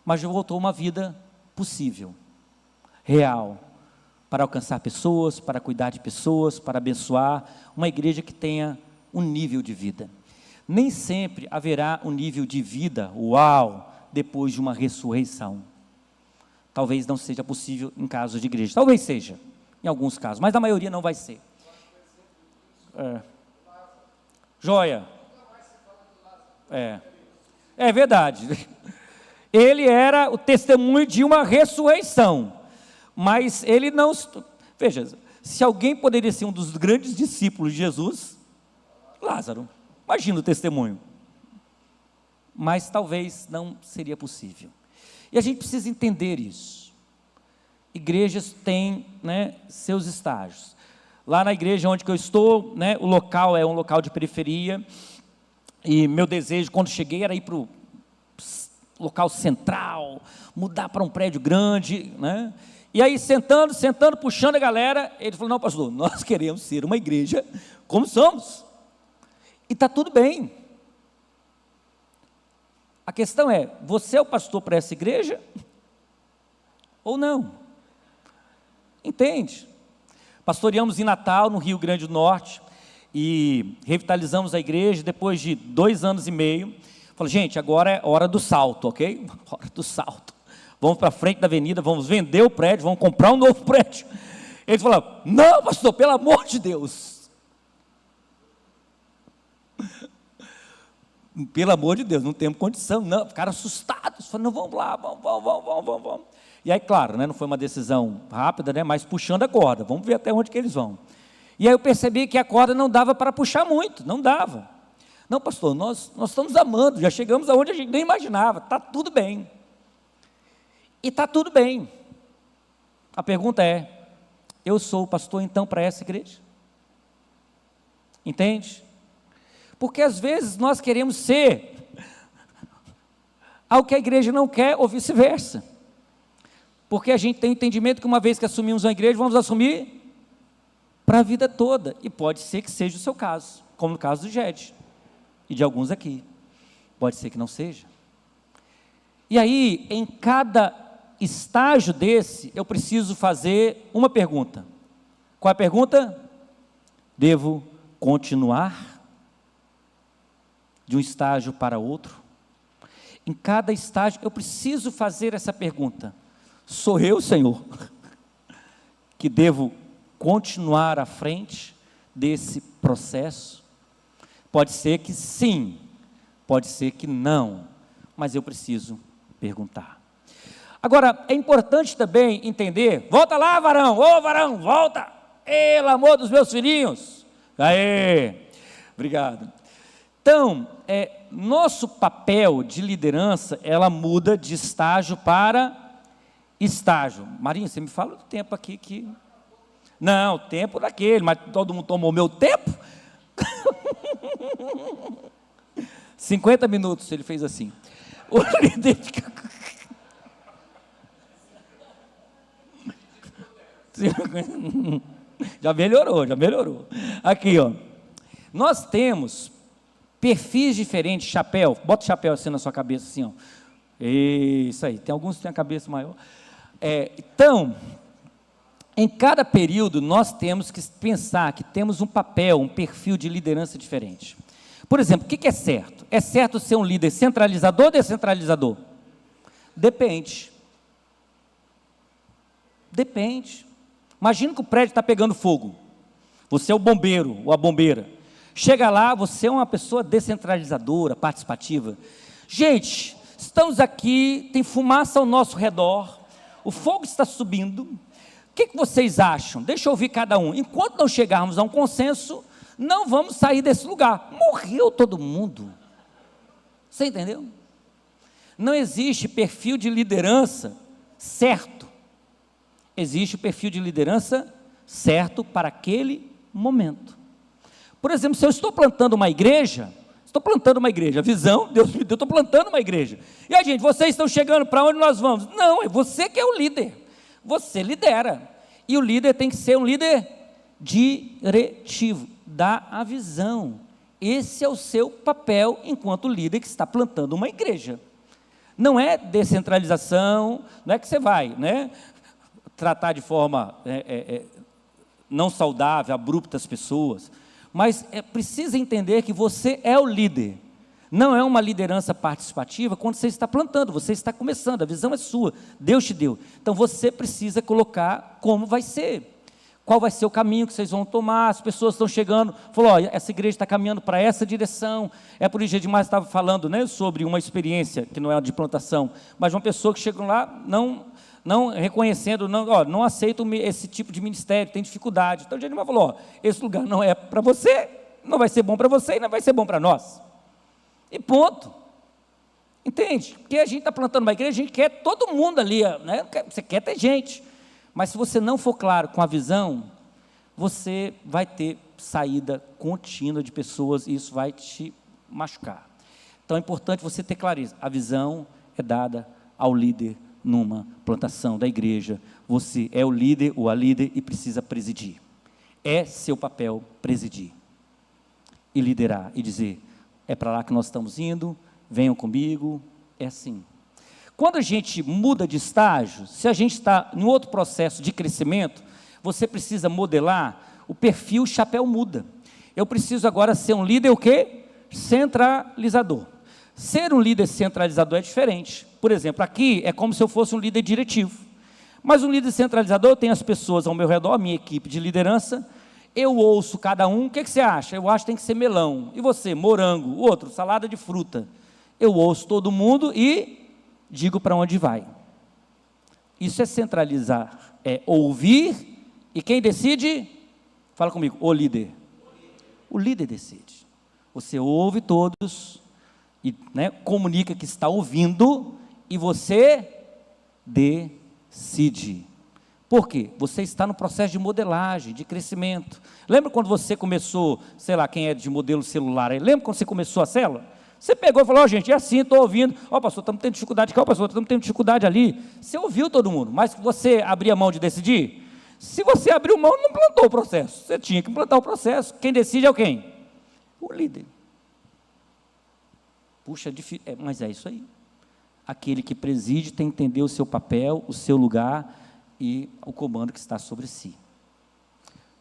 mas voltou a uma vida possível, real, para alcançar pessoas, para cuidar de pessoas, para abençoar, uma igreja que tenha um nível de vida. Nem sempre haverá um nível de vida, uau, depois de uma ressurreição. Talvez não seja possível em casos de igreja, talvez seja, em alguns casos, mas na maioria não vai ser. Joia. É verdade. Ele era o testemunho de uma ressurreição, mas ele não... Veja, se alguém poderia ser um dos grandes discípulos de Jesus, Lázaro, imagina o testemunho. Mas talvez não seria possível. E a gente precisa entender isso. Igrejas têm, né, seus estágios. Lá na igreja onde que eu estou, né, o local é um local de periferia, e meu desejo quando cheguei era ir para o local central, mudar para um prédio grande, né? E aí sentando, puxando a galera, ele falou: não, pastor, nós queremos ser uma igreja como somos, e está tudo bem. A questão é, você é o pastor para essa igreja? Ou não? Entende? Pastoreamos em Natal, no Rio Grande do Norte, e revitalizamos a igreja depois de 2 anos e meio. Falei: gente, agora é hora do salto, ok? Hora do salto. Vamos para frente da avenida, vamos vender o prédio, vamos comprar um novo prédio. Eles falaram: não, pastor, pelo amor de Deus. Pelo amor de Deus, não temos condição, não. Ficaram assustados, falaram: não, vamos lá, vamos. E aí, claro, né, não foi uma decisão rápida, né, mas puxando a corda, vamos ver até onde que eles vão. E aí eu percebi que a corda não dava para puxar muito, não dava. Não, pastor, nós estamos amando, já chegamos aonde a gente nem imaginava, está tudo bem. E está tudo bem. A pergunta é: eu sou o pastor então para essa igreja? Entende? Porque às vezes nós queremos ser algo que a igreja não quer, ou vice-versa. Porque a gente tem o entendimento que uma vez que assumimos uma igreja, vamos assumir para a vida toda. E pode ser que seja o seu caso, como no caso do Ged e de alguns aqui. Pode ser que não seja. E aí, em cada estágio desse, eu preciso fazer uma pergunta. Qual é a pergunta? Devo continuar de um estágio para outro? Em cada estágio, eu preciso fazer essa pergunta. Sou eu, Senhor, que devo continuar à frente desse processo? Pode ser que sim, pode ser que não, mas eu preciso perguntar. Agora, é importante também entender, volta lá, varão, ô varão, volta, pelo amor dos meus filhinhos. Aê, obrigado. Então, nosso papel de liderança, ela muda de estágio para estágio. Marinho, você me fala do tempo aqui que... Não, o tempo daquele, mas todo mundo tomou meu tempo? 50 minutos, ele fez assim. O líder... Já melhorou. Aqui, ó. Nós temos perfis diferentes, chapéu. Bota o chapéu assim na sua cabeça, assim, ó. Isso aí. Tem alguns que têm a cabeça maior. Então, em cada período, nós temos que pensar que temos um papel, um perfil de liderança diferente. Por exemplo, o que é certo? É certo ser um líder centralizador ou descentralizador? Depende. Imagina que o prédio está pegando fogo. Você é o bombeiro ou a bombeira. Chega lá, você é uma pessoa descentralizadora, participativa. Gente, estamos aqui, tem fumaça ao nosso redor, o fogo está subindo. O que vocês acham? Deixa eu ouvir cada um. Enquanto não chegarmos a um consenso, não vamos sair desse lugar. Morreu todo mundo. Você entendeu? Não existe perfil de liderança certo. Existe o perfil de liderança certo para aquele momento. Por exemplo, se eu estou plantando uma igreja, visão, Deus me deu, estou plantando uma igreja. E aí, gente, vocês estão chegando para onde nós vamos? Não, é você que é o líder. Você lidera. E o líder tem que ser um líder diretivo, dá a visão. Esse é o seu papel enquanto líder que está plantando uma igreja. Não é descentralização, não é que você vai, né, tratar de forma não saudável, abrupta as pessoas, mas precisa entender que você é o líder. Não é uma liderança participativa quando você está plantando, você está começando, a visão é sua, Deus te deu. Então você precisa colocar como vai ser, qual vai ser o caminho que vocês vão tomar. As pessoas estão chegando, falou, ó, essa igreja está caminhando para essa direção. É por isso que Edmar estava falando, né, sobre uma experiência, que não é de plantação, mas uma pessoa que chegou lá, não reconhecendo, não aceito esse tipo de ministério, tem dificuldade. Então o Edmar falou, ó, esse lugar não é para você, não vai ser bom para você e não vai ser bom para nós. E ponto. Entende? Porque a gente está plantando uma igreja, a gente quer todo mundo ali, né? Você quer ter gente. Mas se você não for claro com a visão, você vai ter saída contínua de pessoas e isso vai te machucar. Então é importante você ter clareza. A visão é dada ao líder numa plantação da igreja. Você é o líder ou a líder e precisa presidir. É seu papel presidir. E liderar e dizer, é para lá que nós estamos indo, venham comigo, é assim. Quando a gente muda de estágio, se a gente está em outro processo de crescimento, você precisa modelar, o perfil, o chapéu muda. Eu preciso agora ser um líder o quê? Centralizador. Ser um líder centralizador é diferente. Por exemplo, aqui é como se eu fosse um líder diretivo. Mas um líder centralizador tem as pessoas ao meu redor, a minha equipe de liderança, eu ouço cada um, o que você acha? Eu acho que tem que ser melão. E você? Morango. O outro, salada de fruta. Eu ouço todo mundo e digo para onde vai. Isso é centralizar, é ouvir, e quem decide? Fala comigo, o líder. O líder decide. Você ouve todos, e comunica que está ouvindo, e você decide. Por quê? Você está no processo de modelagem, de crescimento. Lembra quando você começou, sei lá, quem é de modelo celular aí? Lembra quando você começou a célula? Você pegou e falou, ó, gente, é assim, estou ouvindo. Ó, pastor, estamos tendo dificuldade aqui, ó, pastor, estamos tendo dificuldade ali. Você ouviu todo mundo, mas você abria mão de decidir? Se você abriu mão, não plantou o processo. Você tinha que implantar o processo. Quem decide é o quem? O líder. Puxa, mas é isso aí. Aquele que preside tem que entender o seu papel, o seu lugar e o comando que está sobre si.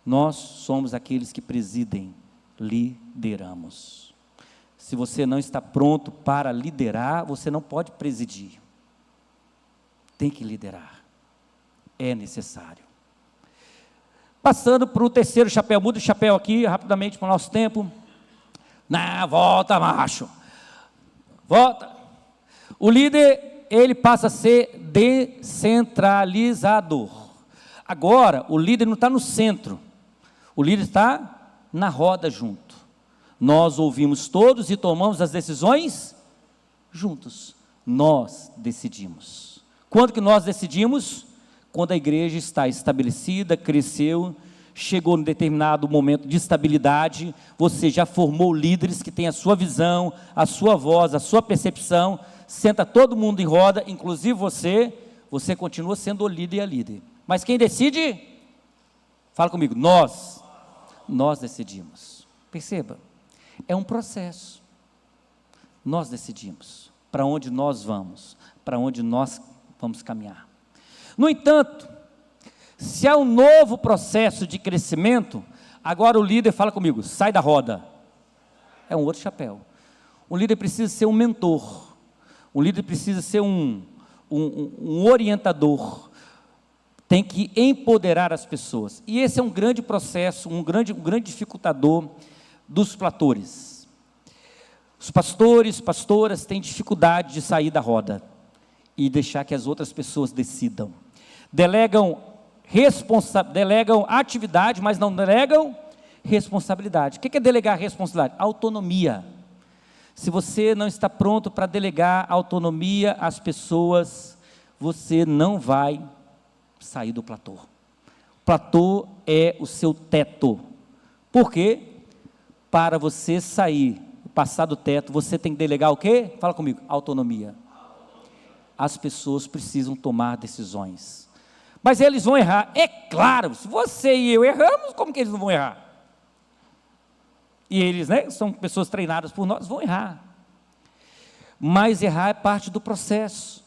Nós somos aqueles que presidem, lideramos. Se você não está pronto para liderar, você não pode presidir. Tem que liderar. É necessário. Passando para o terceiro chapéu, muda o chapéu aqui, rapidamente para o nosso tempo. Não, volta, macho. Volta. O líder, ele passa a ser descentralizador. Agora, o líder não está no centro. O líder está na roda junto. Nós ouvimos todos e tomamos as decisões juntos. Nós decidimos. Quando que nós decidimos? Quando a igreja está estabelecida, cresceu, chegou num determinado momento de estabilidade, você já formou líderes que têm a sua visão, a sua voz, a sua percepção, senta todo mundo em roda, inclusive você continua sendo o líder e a líder. Mas quem decide? Fala comigo, nós decidimos. Perceba, é um processo. Nós decidimos para onde nós vamos, para onde nós vamos caminhar. No entanto, se há um novo processo de crescimento, agora o líder, fala comigo, sai da roda. É um outro chapéu. Um líder precisa ser um mentor. Um líder precisa ser um orientador. Tem que empoderar as pessoas. E esse é um grande processo, um grande dificultador dos platores. Os pastores, pastoras têm dificuldade de sair da roda e deixar que as outras pessoas decidam. Delegam atividade, mas não delegam responsabilidade. O que é delegar responsabilidade? Autonomia. Se você não está pronto para delegar autonomia às pessoas, você não vai sair do platô. O platô é o seu teto. Por quê? Para você sair, passar do teto, você tem que delegar o quê? Fala comigo, autonomia. As pessoas precisam tomar decisões. Mas eles vão errar. É claro, se você e eu erramos, como que eles não vão errar? E eles, são pessoas treinadas por nós, vão errar. Mas errar é parte do processo.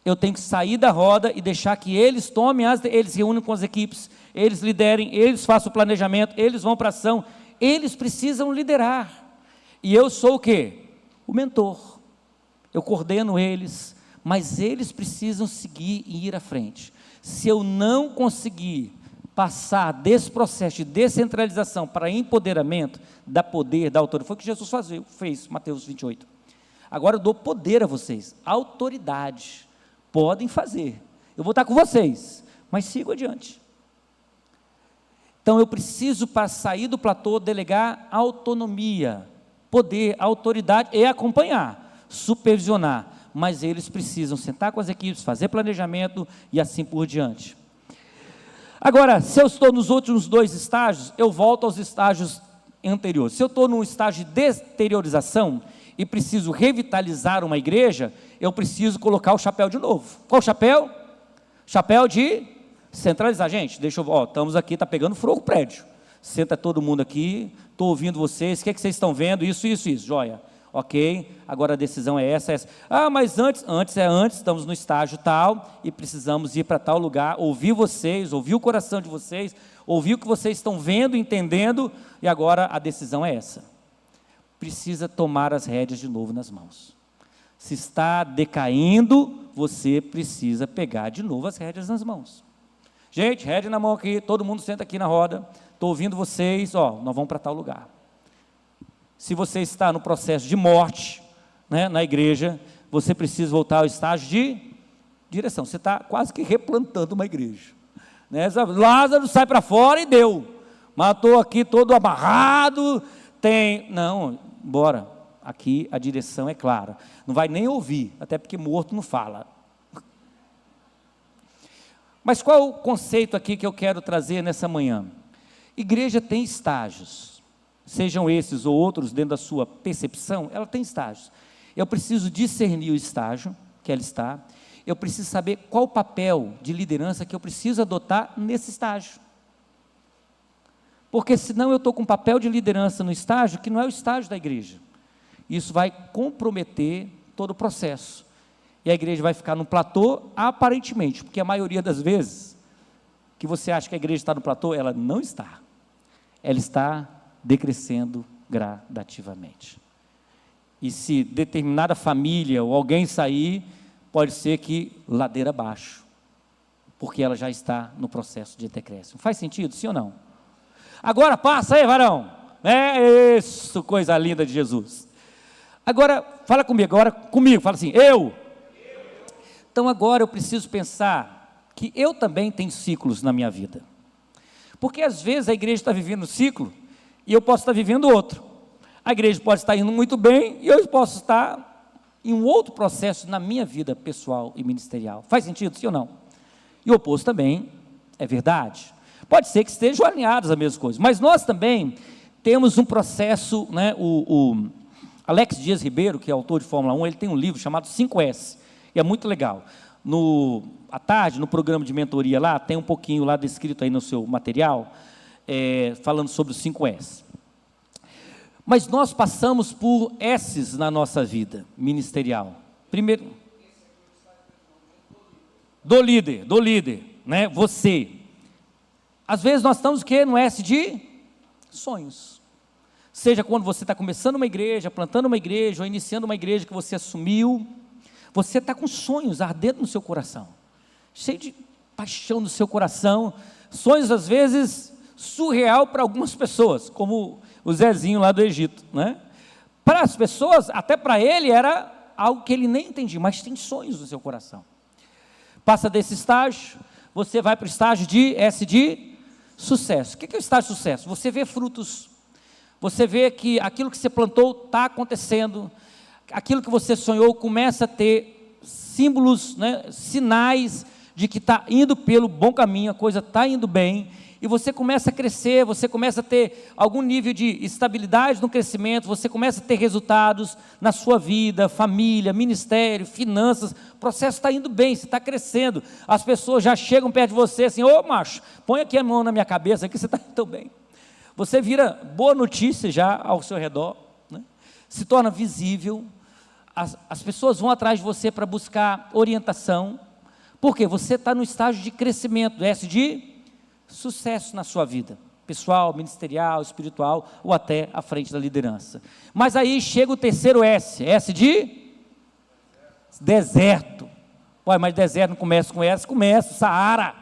Eu tenho que sair da roda e deixar que eles tomem, eles reúnem com as equipes, eles liderem, eles façam o planejamento, eles vão para a ação, eles precisam liderar. E eu sou o quê? O mentor. Eu coordeno eles, mas eles precisam seguir e ir à frente. Se eu não conseguir passar desse processo de descentralização para empoderamento, dar poder, dar autoridade, foi o que Jesus fez, Mateus 28. Agora eu dou poder a vocês, autoridade, podem fazer, eu vou estar com vocês, mas sigo adiante. Então eu preciso, para sair do platô, delegar autonomia, poder, autoridade e acompanhar, supervisionar, mas eles precisam sentar com as equipes, fazer planejamento e assim por diante. Agora, se eu estou nos últimos 2 estágios, eu volto aos estágios anteriores. Se eu estou num estágio de deteriorização e preciso revitalizar uma igreja, eu preciso colocar o chapéu de novo. Qual chapéu? Chapéu de centralizar. Gente, estamos aqui, está pegando fogo o prédio. Senta todo mundo aqui, estou ouvindo vocês, o que vocês estão vendo? Isso, joia. Ok, agora a decisão é essa. Ah, mas antes, estamos no estágio tal, e precisamos ir para tal lugar, ouvir vocês, ouvir o coração de vocês, ouvir o que vocês estão vendo, entendendo, e agora a decisão é essa. Precisa tomar as rédeas de novo nas mãos. Se está decaindo, você precisa pegar de novo as rédeas nas mãos. Gente, rédea na mão aqui, todo mundo senta aqui na roda, estou ouvindo vocês, nós vamos para tal lugar. Se você está no processo de morte, na igreja, você precisa voltar ao estágio de direção. Você está quase que replantando uma igreja. Lázaro sai para fora e deu. Matou aqui todo amarrado. Não, bora. Aqui a direção é clara. Não vai nem ouvir, até porque morto não fala. Mas qual o conceito aqui que eu quero trazer nessa manhã? Igreja tem estágios. Sejam esses ou outros, dentro da sua percepção, ela tem estágios. Eu preciso discernir o estágio que ela está, eu preciso saber qual o papel de liderança que eu preciso adotar nesse estágio. Porque senão eu estou com um papel de liderança no estágio que não é o estágio da igreja. Isso vai comprometer todo o processo. E a igreja vai ficar no platô, aparentemente, porque a maioria das vezes que você acha que a igreja está no platô, ela não está. Ela está decrescendo gradativamente. E se determinada família ou alguém sair, pode ser que ladeira abaixo, porque ela já está no processo de decréscimo. Faz sentido, sim ou não? Agora passa aí, varão. É isso, coisa linda de Jesus. Agora, fala comigo, fala assim, eu. Então agora eu preciso pensar que eu também tenho ciclos na minha vida. Porque às vezes a igreja está vivendo um ciclo e eu posso estar vivendo outro. A igreja pode estar indo muito bem e eu posso estar em um outro processo na minha vida pessoal e ministerial. Faz sentido, sim ou não? E o oposto também é verdade. Pode ser que estejam alinhados a mesma coisa, mas nós também temos um processo, né? O Alex Dias Ribeiro, que é autor de Fórmula 1, ele tem um livro chamado 5S, e é muito legal. À tarde, no programa de mentoria lá, tem um pouquinho lá descrito aí no seu material, falando sobre os 5S. Mas nós passamos por S's na nossa vida ministerial. Primeiro, do líder, né? Você. Às vezes nós estamos o quê? No S de sonhos. Seja quando você está começando uma igreja, plantando uma igreja, ou iniciando uma igreja que você assumiu, você está com sonhos ardendo no seu coração, cheio de paixão no seu coração, sonhos às vezes surreal para algumas pessoas, como o Zezinho lá do Egito, né? Para as pessoas, até para ele era algo que ele nem entendia, mas tem sonhos no seu coração. Passa desse estágio, você vai para o estágio de S de sucesso. O que é o estágio de sucesso? Você vê frutos, você vê que aquilo que você plantou está acontecendo, aquilo que você sonhou começa a ter símbolos, né, sinais de que está indo pelo bom caminho, a coisa está indo bem, e você começa a crescer, você começa a ter algum nível de estabilidade no crescimento, você começa a ter resultados na sua vida, família, ministério, finanças, o processo está indo bem, você está crescendo, as pessoas já chegam perto de você assim, ô macho, põe aqui a mão na minha cabeça, aqui você está indo bem. Você vira boa notícia já ao seu redor, né? Se torna visível, as pessoas vão atrás de você para buscar orientação, porque você está no estágio de crescimento, S de sucesso na sua vida, pessoal, ministerial, espiritual, ou até à frente da liderança. Mas aí chega o terceiro S, S de deserto. Ué, mas deserto não começa com S, começa, Saara.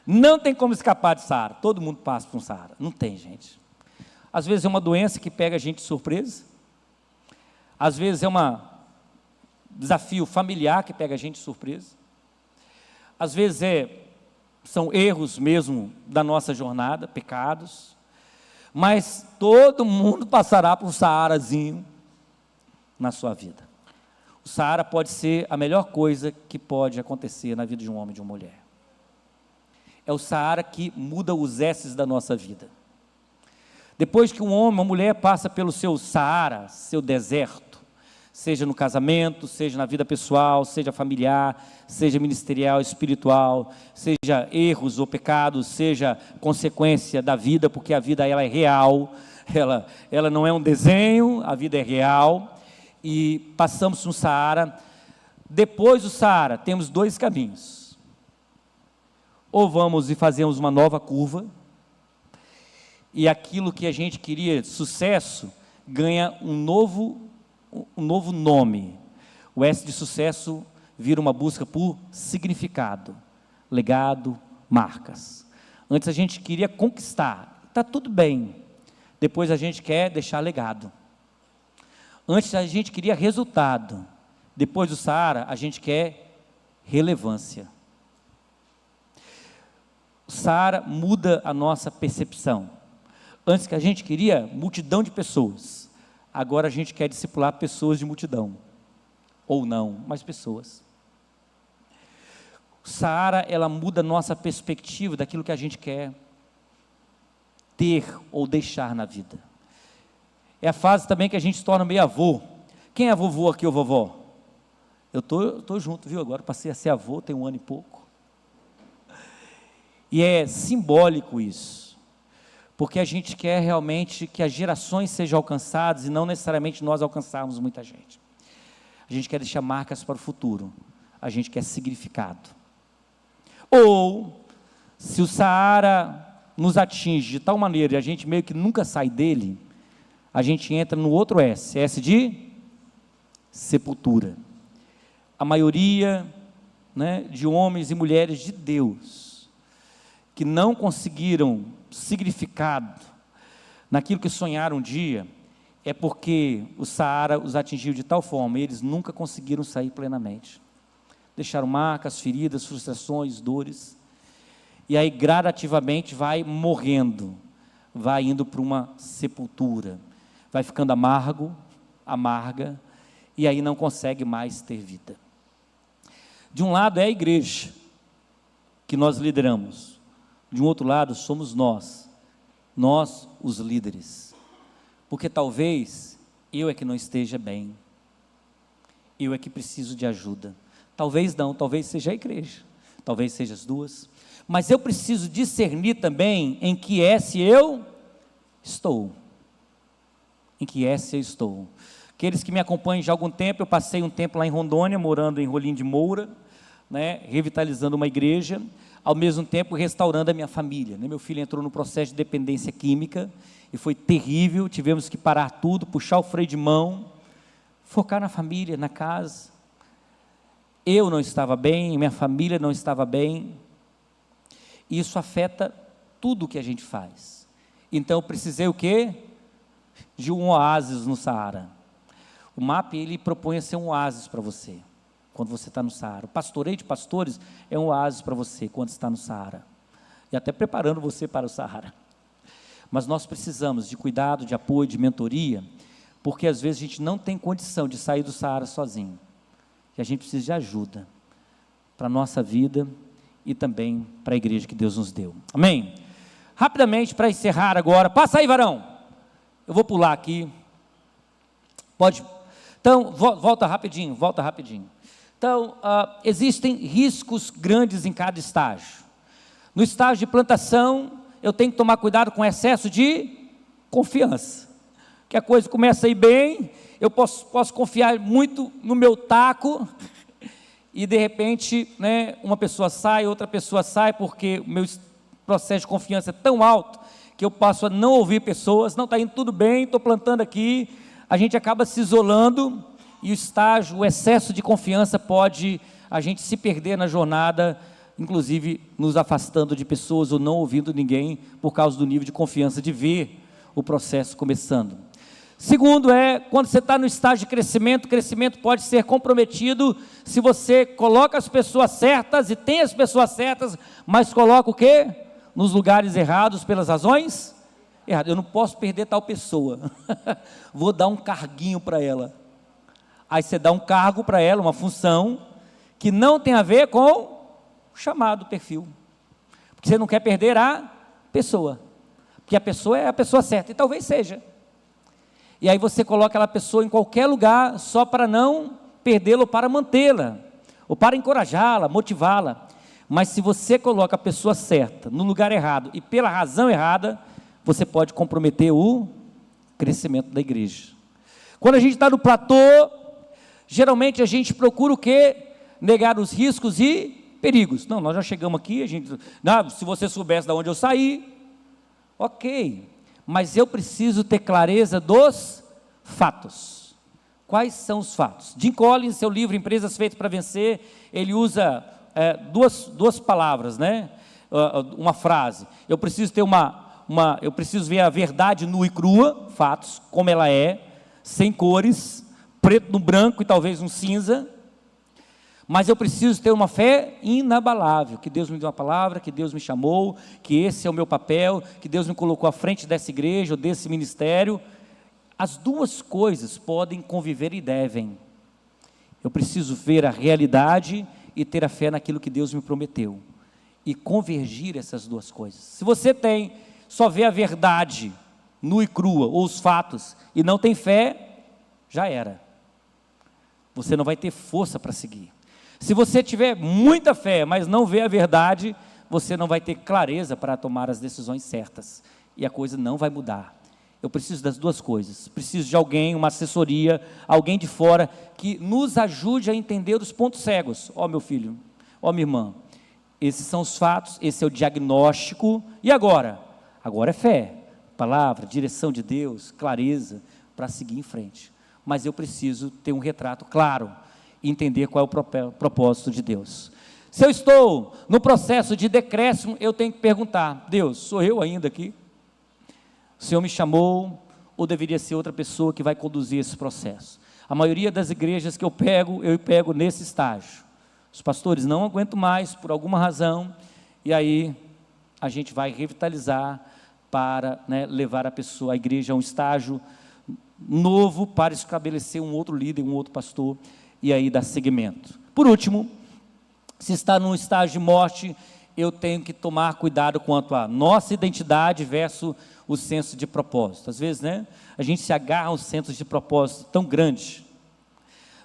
Não tem como escapar de Saara, todo mundo passa por um Saara, não tem, gente. Às vezes é uma doença que pega a gente de surpresa, às vezes é um desafio familiar que pega a gente de surpresa, às vezes são erros mesmo da nossa jornada, pecados, mas todo mundo passará por um Saarazinho na sua vida. O Saara pode ser a melhor coisa que pode acontecer na vida de um homem e de uma mulher. É o Saara que muda os S's da nossa vida. Depois que um homem, uma mulher passa pelo seu Saara, seu deserto, seja no casamento, seja na vida pessoal, seja familiar, seja ministerial, espiritual, seja erros ou pecados, seja consequência da vida, porque a vida ela é real, ela não é um desenho, a vida é real, e passamos no Saara. Depois do Saara, temos dois caminhos. Ou vamos e fazemos uma nova curva, e aquilo que a gente queria, sucesso, ganha um novo nome. O S de sucesso vira uma busca por significado, legado, marcas. Antes a gente queria conquistar, está tudo bem. Depois a gente quer deixar legado. Antes a gente queria resultado. Depois do Saara a gente quer relevância. O Saara muda a nossa percepção. Antes que a gente queria multidão de pessoas, agora a gente quer discipular pessoas de multidão, ou não, mas pessoas. O Saara, ela muda a nossa perspectiva daquilo que a gente quer ter ou deixar na vida. É a fase também que a gente se torna meio avô. Quem é vovô aqui ou vovó? Eu tô junto, viu? Agora passei a ser avô, tem 1 ano e pouco. E é simbólico isso. Porque a gente quer realmente que as gerações sejam alcançadas e não necessariamente nós alcançarmos muita gente. A gente quer deixar marcas para o futuro. A gente quer significado. Ou, se o Saara nos atinge de tal maneira e a gente meio que nunca sai dele, a gente entra no outro S, S de sepultura. A maioria, né, de homens e mulheres de Deus, que não conseguiram significado naquilo que sonharam um dia, é porque o Saara os atingiu de tal forma, eles nunca conseguiram sair plenamente. Deixaram marcas, feridas, frustrações, dores. E aí gradativamente vai morrendo, vai indo para uma sepultura, vai ficando amargo, amarga, e aí não consegue mais ter vida. De um lado é a igreja, que nós lideramos. De um outro lado somos nós os líderes. Porque talvez eu é que não esteja bem, eu é que preciso de ajuda. Talvez não, talvez seja a igreja, talvez seja as duas. Mas eu preciso discernir também em que S eu estou. Em que S eu estou. Aqueles que me acompanham já há algum tempo, eu passei um tempo lá em Rondônia, morando em Rolim de Moura, né, revitalizando uma igreja, ao mesmo tempo restaurando a minha família. Né? Meu filho entrou no processo de dependência química, e foi terrível, tivemos que parar tudo, puxar o freio de mão, focar na família, na casa. Eu não estava bem, minha família não estava bem, e isso afeta tudo o que a gente faz. Então eu precisei o quê? De um oásis no Saara. O MAP, ele propõe a ser um oásis para você, quando você está no Saara. O pastoreio de pastores é um oásis para você, quando está no Saara, e até preparando você para o Saara. Mas nós precisamos de cuidado, de apoio, de mentoria, porque às vezes a gente não tem condição de sair do Saara sozinho, e a gente precisa de ajuda, para a nossa vida, e também para a igreja que Deus nos deu. Amém? Rapidamente, para encerrar agora, passa aí, varão, eu vou pular aqui, pode, então, volta rapidinho. Então, existem riscos grandes em cada estágio. No estágio de plantação, eu tenho que tomar cuidado com excesso de confiança, que a coisa começa a ir bem, eu posso confiar muito no meu taco, e de repente, né, uma pessoa sai, outra pessoa sai, porque o meu processo de confiança é tão alto, que eu passo a não ouvir pessoas, não, está indo tudo bem, estou plantando aqui, a gente acaba se isolando, e o excesso de confiança pode a gente se perder na jornada, inclusive nos afastando de pessoas ou não ouvindo ninguém, por causa do nível de confiança de ver o processo começando. Segundo quando você está no estágio de crescimento, o crescimento pode ser comprometido se você coloca as pessoas certas e tem as pessoas certas, mas coloca o quê? Nos lugares errados, pelas razões erradas. Eu não posso perder tal pessoa, vou dar um carguinho para ela. Aí você dá um cargo para ela, uma função, que não tem a ver com o chamado perfil, porque você não quer perder a pessoa, porque a pessoa é a pessoa certa, e talvez seja, e aí você coloca aquela pessoa em qualquer lugar, só para não perdê-la, ou para mantê-la, ou para encorajá-la, motivá-la. Mas se você coloca a pessoa certa, no lugar errado, e pela razão errada, você pode comprometer o crescimento da igreja. Quando a gente está no platô, geralmente a gente procura o quê? Negar os riscos e perigos. Não, nós já chegamos aqui, se você soubesse de onde eu saí, ok, mas eu preciso ter clareza dos fatos. Quais são os fatos? Jim Collins, seu livro Empresas Feitas para Vencer, ele usa duas palavras, né? Uma frase, eu preciso ter eu preciso ver a verdade nua e crua, fatos, como ela é, sem cores, preto no branco e talvez um cinza, mas eu preciso ter uma fé inabalável, que Deus me deu uma palavra, que Deus me chamou, que esse é o meu papel, que Deus me colocou à frente dessa igreja ou desse ministério. As duas coisas podem conviver e devem. Eu preciso ver a realidade e ter a fé naquilo que Deus me prometeu, e convergir essas duas coisas. Se você só vê a verdade nua e crua, ou os fatos, e não tem fé, já era. Você não vai ter força para seguir. Se você tiver muita fé, mas não vê a verdade, você não vai ter clareza para tomar as decisões certas, e a coisa não vai mudar. Eu preciso das duas coisas, preciso de alguém, uma assessoria, alguém de fora, que nos ajude a entender os pontos cegos. Meu filho, minha irmã, esses são os fatos, esse é o diagnóstico, e agora? Agora é fé, palavra, direção de Deus, clareza, para seguir em frente. Mas eu preciso ter um retrato claro, entender qual é o propósito de Deus. Se eu estou no processo de decréscimo, eu tenho que perguntar: Deus, sou eu ainda aqui? O Senhor me chamou, ou deveria ser outra pessoa que vai conduzir esse processo? A maioria das igrejas que eu pego nesse estágio. Os pastores não aguentam mais, por alguma razão, e aí a gente vai revitalizar para, né, levar a pessoa, a igreja, a um estágio novo, para estabelecer um outro líder, um outro pastor, e aí dar seguimento. Por último, se está num estágio de morte, eu tenho que tomar cuidado quanto à nossa identidade versus o senso de propósito. Às vezes, né, a gente se agarra aos sensos de propósito tão grandes.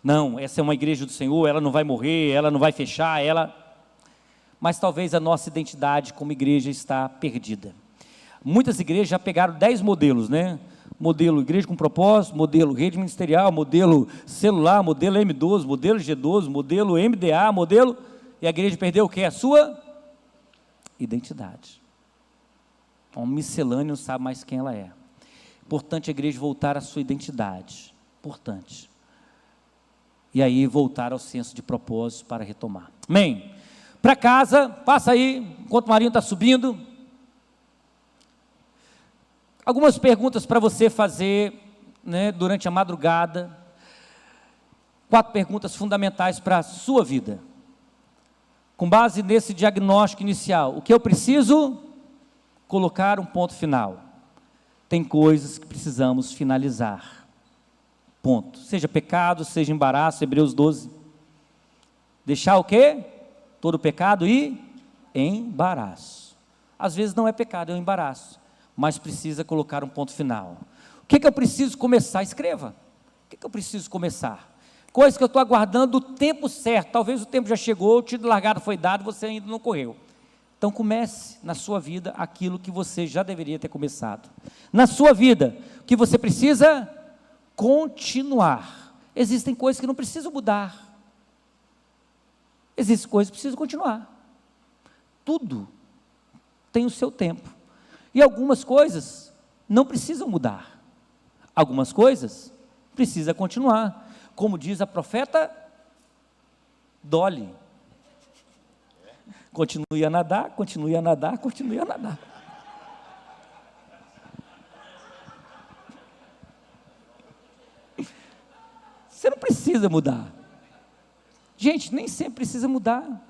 Não, essa é uma igreja do Senhor, ela não vai morrer, ela não vai fechar, mas talvez a nossa identidade como igreja está perdida. Muitas igrejas já pegaram 10 modelos, né? Modelo igreja com propósito, modelo rede ministerial, modelo celular, modelo M12, modelo G12, modelo MDA, e a igreja perdeu o quê? A sua identidade. Uma miscelânea, não sabe mais quem ela é. Importante a igreja voltar à sua identidade, importante. E aí voltar ao senso de propósito para retomar. Amém? Para casa, passa aí, enquanto o Marinho está subindo. Algumas perguntas para você fazer, né, durante a madrugada. 4 perguntas fundamentais para a sua vida. Com base nesse diagnóstico inicial, o que eu preciso? Colocar um ponto final. Tem coisas que precisamos finalizar. Ponto. Seja pecado, seja embaraço, Hebreus 12. Deixar o quê? Todo pecado e embaraço. Às vezes não é pecado, é um embaraço, mas precisa colocar um ponto final. O que eu preciso começar? Escreva. O que eu preciso começar? Coisa que eu estou aguardando o tempo certo. Talvez o tempo já chegou, o tiro de largada foi dado, você ainda não correu. Então comece na sua vida aquilo que você já deveria ter começado. Na sua vida, o que você precisa? Continuar. Existem coisas que não precisam mudar. Existem coisas que precisam continuar. Tudo tem o seu tempo. E algumas coisas não precisam mudar. Algumas coisas precisam continuar. Como diz a profeta Dolly. Continue a nadar, continue a nadar, continue a nadar. Você não precisa mudar. Gente, nem sempre precisa mudar.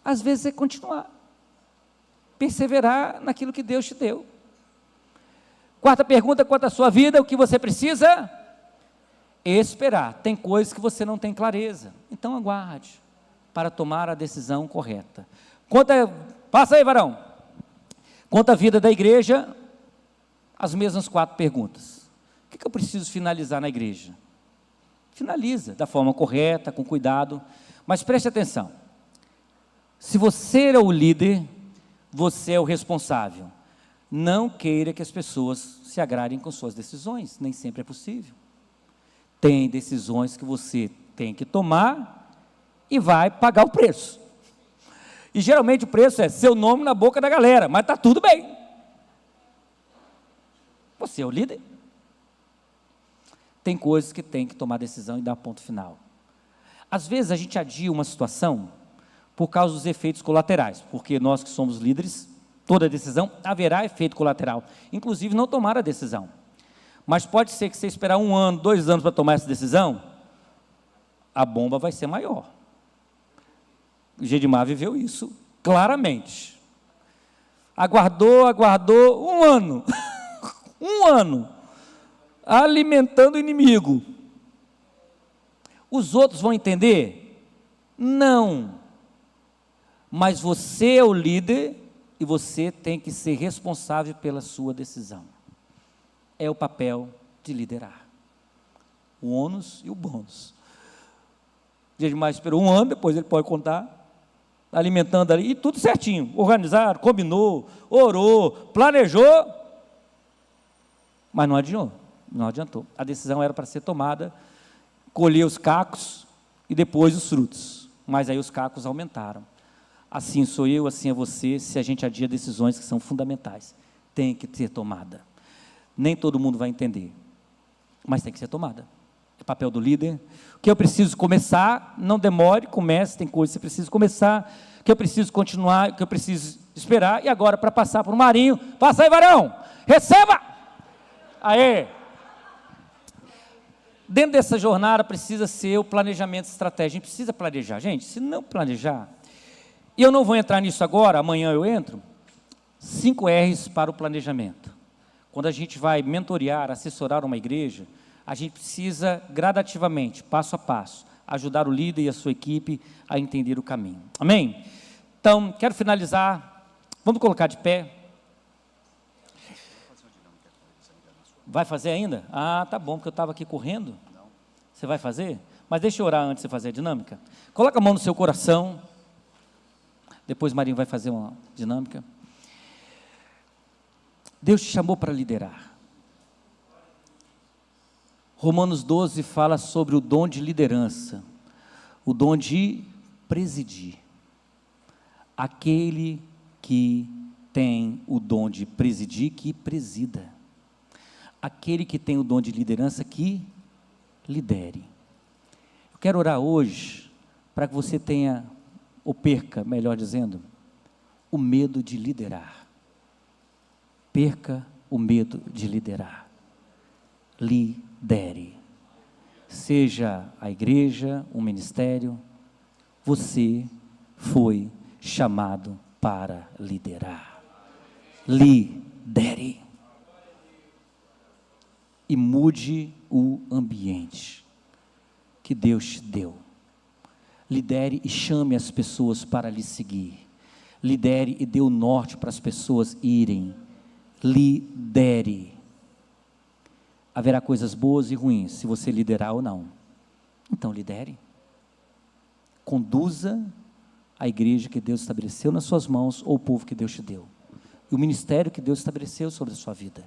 Às vezes é continuar. Perseverar naquilo que Deus te deu. 4ª pergunta, quanto à sua vida, o que você precisa? Esperar. Tem coisas que você não tem clareza. Então aguarde para tomar a decisão correta. Passa aí, varão. Quanto à vida da igreja, as mesmas 4 perguntas. O que eu preciso finalizar na igreja? Finaliza da forma correta, com cuidado, mas preste atenção. Se você é o líder, você é o responsável. Não queira que as pessoas se agradem com suas decisões, nem sempre é possível. Tem decisões que você tem que tomar e vai pagar o preço. E geralmente o preço é seu nome na boca da galera, mas está tudo bem. Você é o líder. Tem coisas que tem que tomar decisão e dar ponto final. Às vezes a gente adia uma situação por causa dos efeitos colaterais, porque nós que somos líderes, toda decisão haverá efeito colateral, inclusive não tomar a decisão. Mas pode ser que você esperar 1 ano, 2 anos para tomar essa decisão, a bomba vai ser maior. O Gedimar viveu isso claramente. Aguardou 1 ano, 1 ano, alimentando o inimigo. Os outros vão entender? Não. Mas você é o líder e você tem que ser responsável pela sua decisão. É o papel de liderar. O ônus e o bônus. Gedimar esperou 1 ano, depois ele pode contar, alimentando ali, e tudo certinho, organizado, combinou, orou, planejou, mas não adiantou. A decisão era para ser tomada, colher os cacos e depois os frutos, mas aí os cacos aumentaram. Assim sou eu, assim é você, se a gente adia decisões que são fundamentais, tem que ser tomada. Nem todo mundo vai entender, mas tem que ser tomada. É papel do líder. O que eu preciso começar, não demore, comece, tem coisa que você precisa começar, o que eu preciso continuar, o que eu preciso esperar, e agora para passar para o Marinho, passa aí, varão, receba! Aê! Dentro dessa jornada precisa ser o planejamento estratégico, a gente precisa planejar, gente, se não planejar, e eu não vou entrar nisso agora, amanhã eu entro, 5 R's para o planejamento. Quando a gente vai mentorear, assessorar uma igreja, a gente precisa gradativamente, passo a passo, ajudar o líder e a sua equipe a entender o caminho. Amém? Então, quero finalizar, vamos colocar de pé. Vai fazer ainda? Ah, tá bom, porque eu estava aqui correndo. Você vai fazer? Mas deixa eu orar antes de você fazer a dinâmica. Coloca a mão no seu coração. Depois o Marinho vai fazer uma dinâmica. Deus te chamou para liderar. Romanos 12 fala sobre o dom de liderança, o dom de presidir. Aquele que tem o dom de presidir, que presida. Aquele que tem o dom de liderança, que lidere. Eu quero orar hoje para que você tenha, ou perca, melhor dizendo, o medo de liderar. Perca o medo de liderar. Lidere. Seja a igreja, um ministério, você foi chamado para liderar. Lidere. E mude o ambiente que Deus te deu. Lidere e chame as pessoas para lhe seguir. Lidere e dê o norte para as pessoas irem. Lidere. Haverá coisas boas e ruins, se você liderar ou não. Então lidere. Conduza a igreja que Deus estabeleceu nas suas mãos, ou o povo que Deus te deu. E o ministério que Deus estabeleceu sobre a sua vida.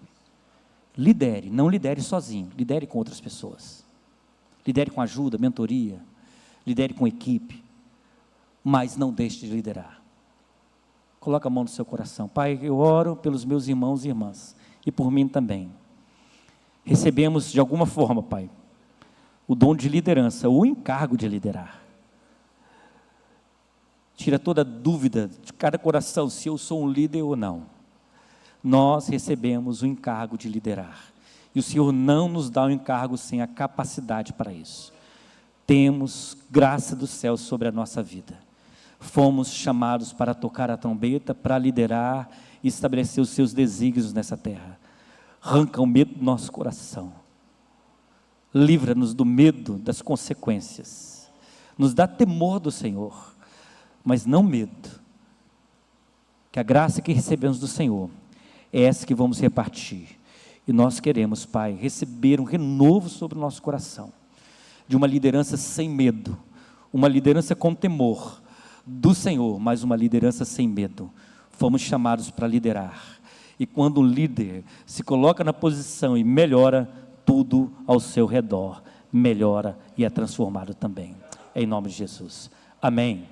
Lidere, não lidere sozinho, lidere com outras pessoas. Lidere com ajuda, mentoria, lidere com equipe, mas não deixe de liderar. Coloca a mão no seu coração. Pai, eu oro pelos meus irmãos e irmãs, e por mim também. Recebemos de alguma forma, Pai, o dom de liderança, o encargo de liderar. Tira toda dúvida de cada coração, se eu sou um líder ou não. Nós recebemos o encargo de liderar, e o Senhor não nos dá o encargo sem a capacidade para isso. Temos graça do céu sobre a nossa vida. Fomos chamados para tocar a trombeta, para liderar e estabelecer os seus desígnios nessa terra. Arranca o medo do nosso coração. Livra-nos do medo das consequências. Nos dá temor do Senhor, mas não medo. Que a graça que recebemos do Senhor é essa que vamos repartir. E nós queremos, Pai, receber um renovo sobre o nosso coração, de uma liderança sem medo, uma liderança com temor do Senhor, mas uma liderança sem medo. Fomos chamados para liderar. E quando um líder se coloca na posição e melhora, tudo ao seu redor melhora e é transformado também. Em nome de Jesus. Amém.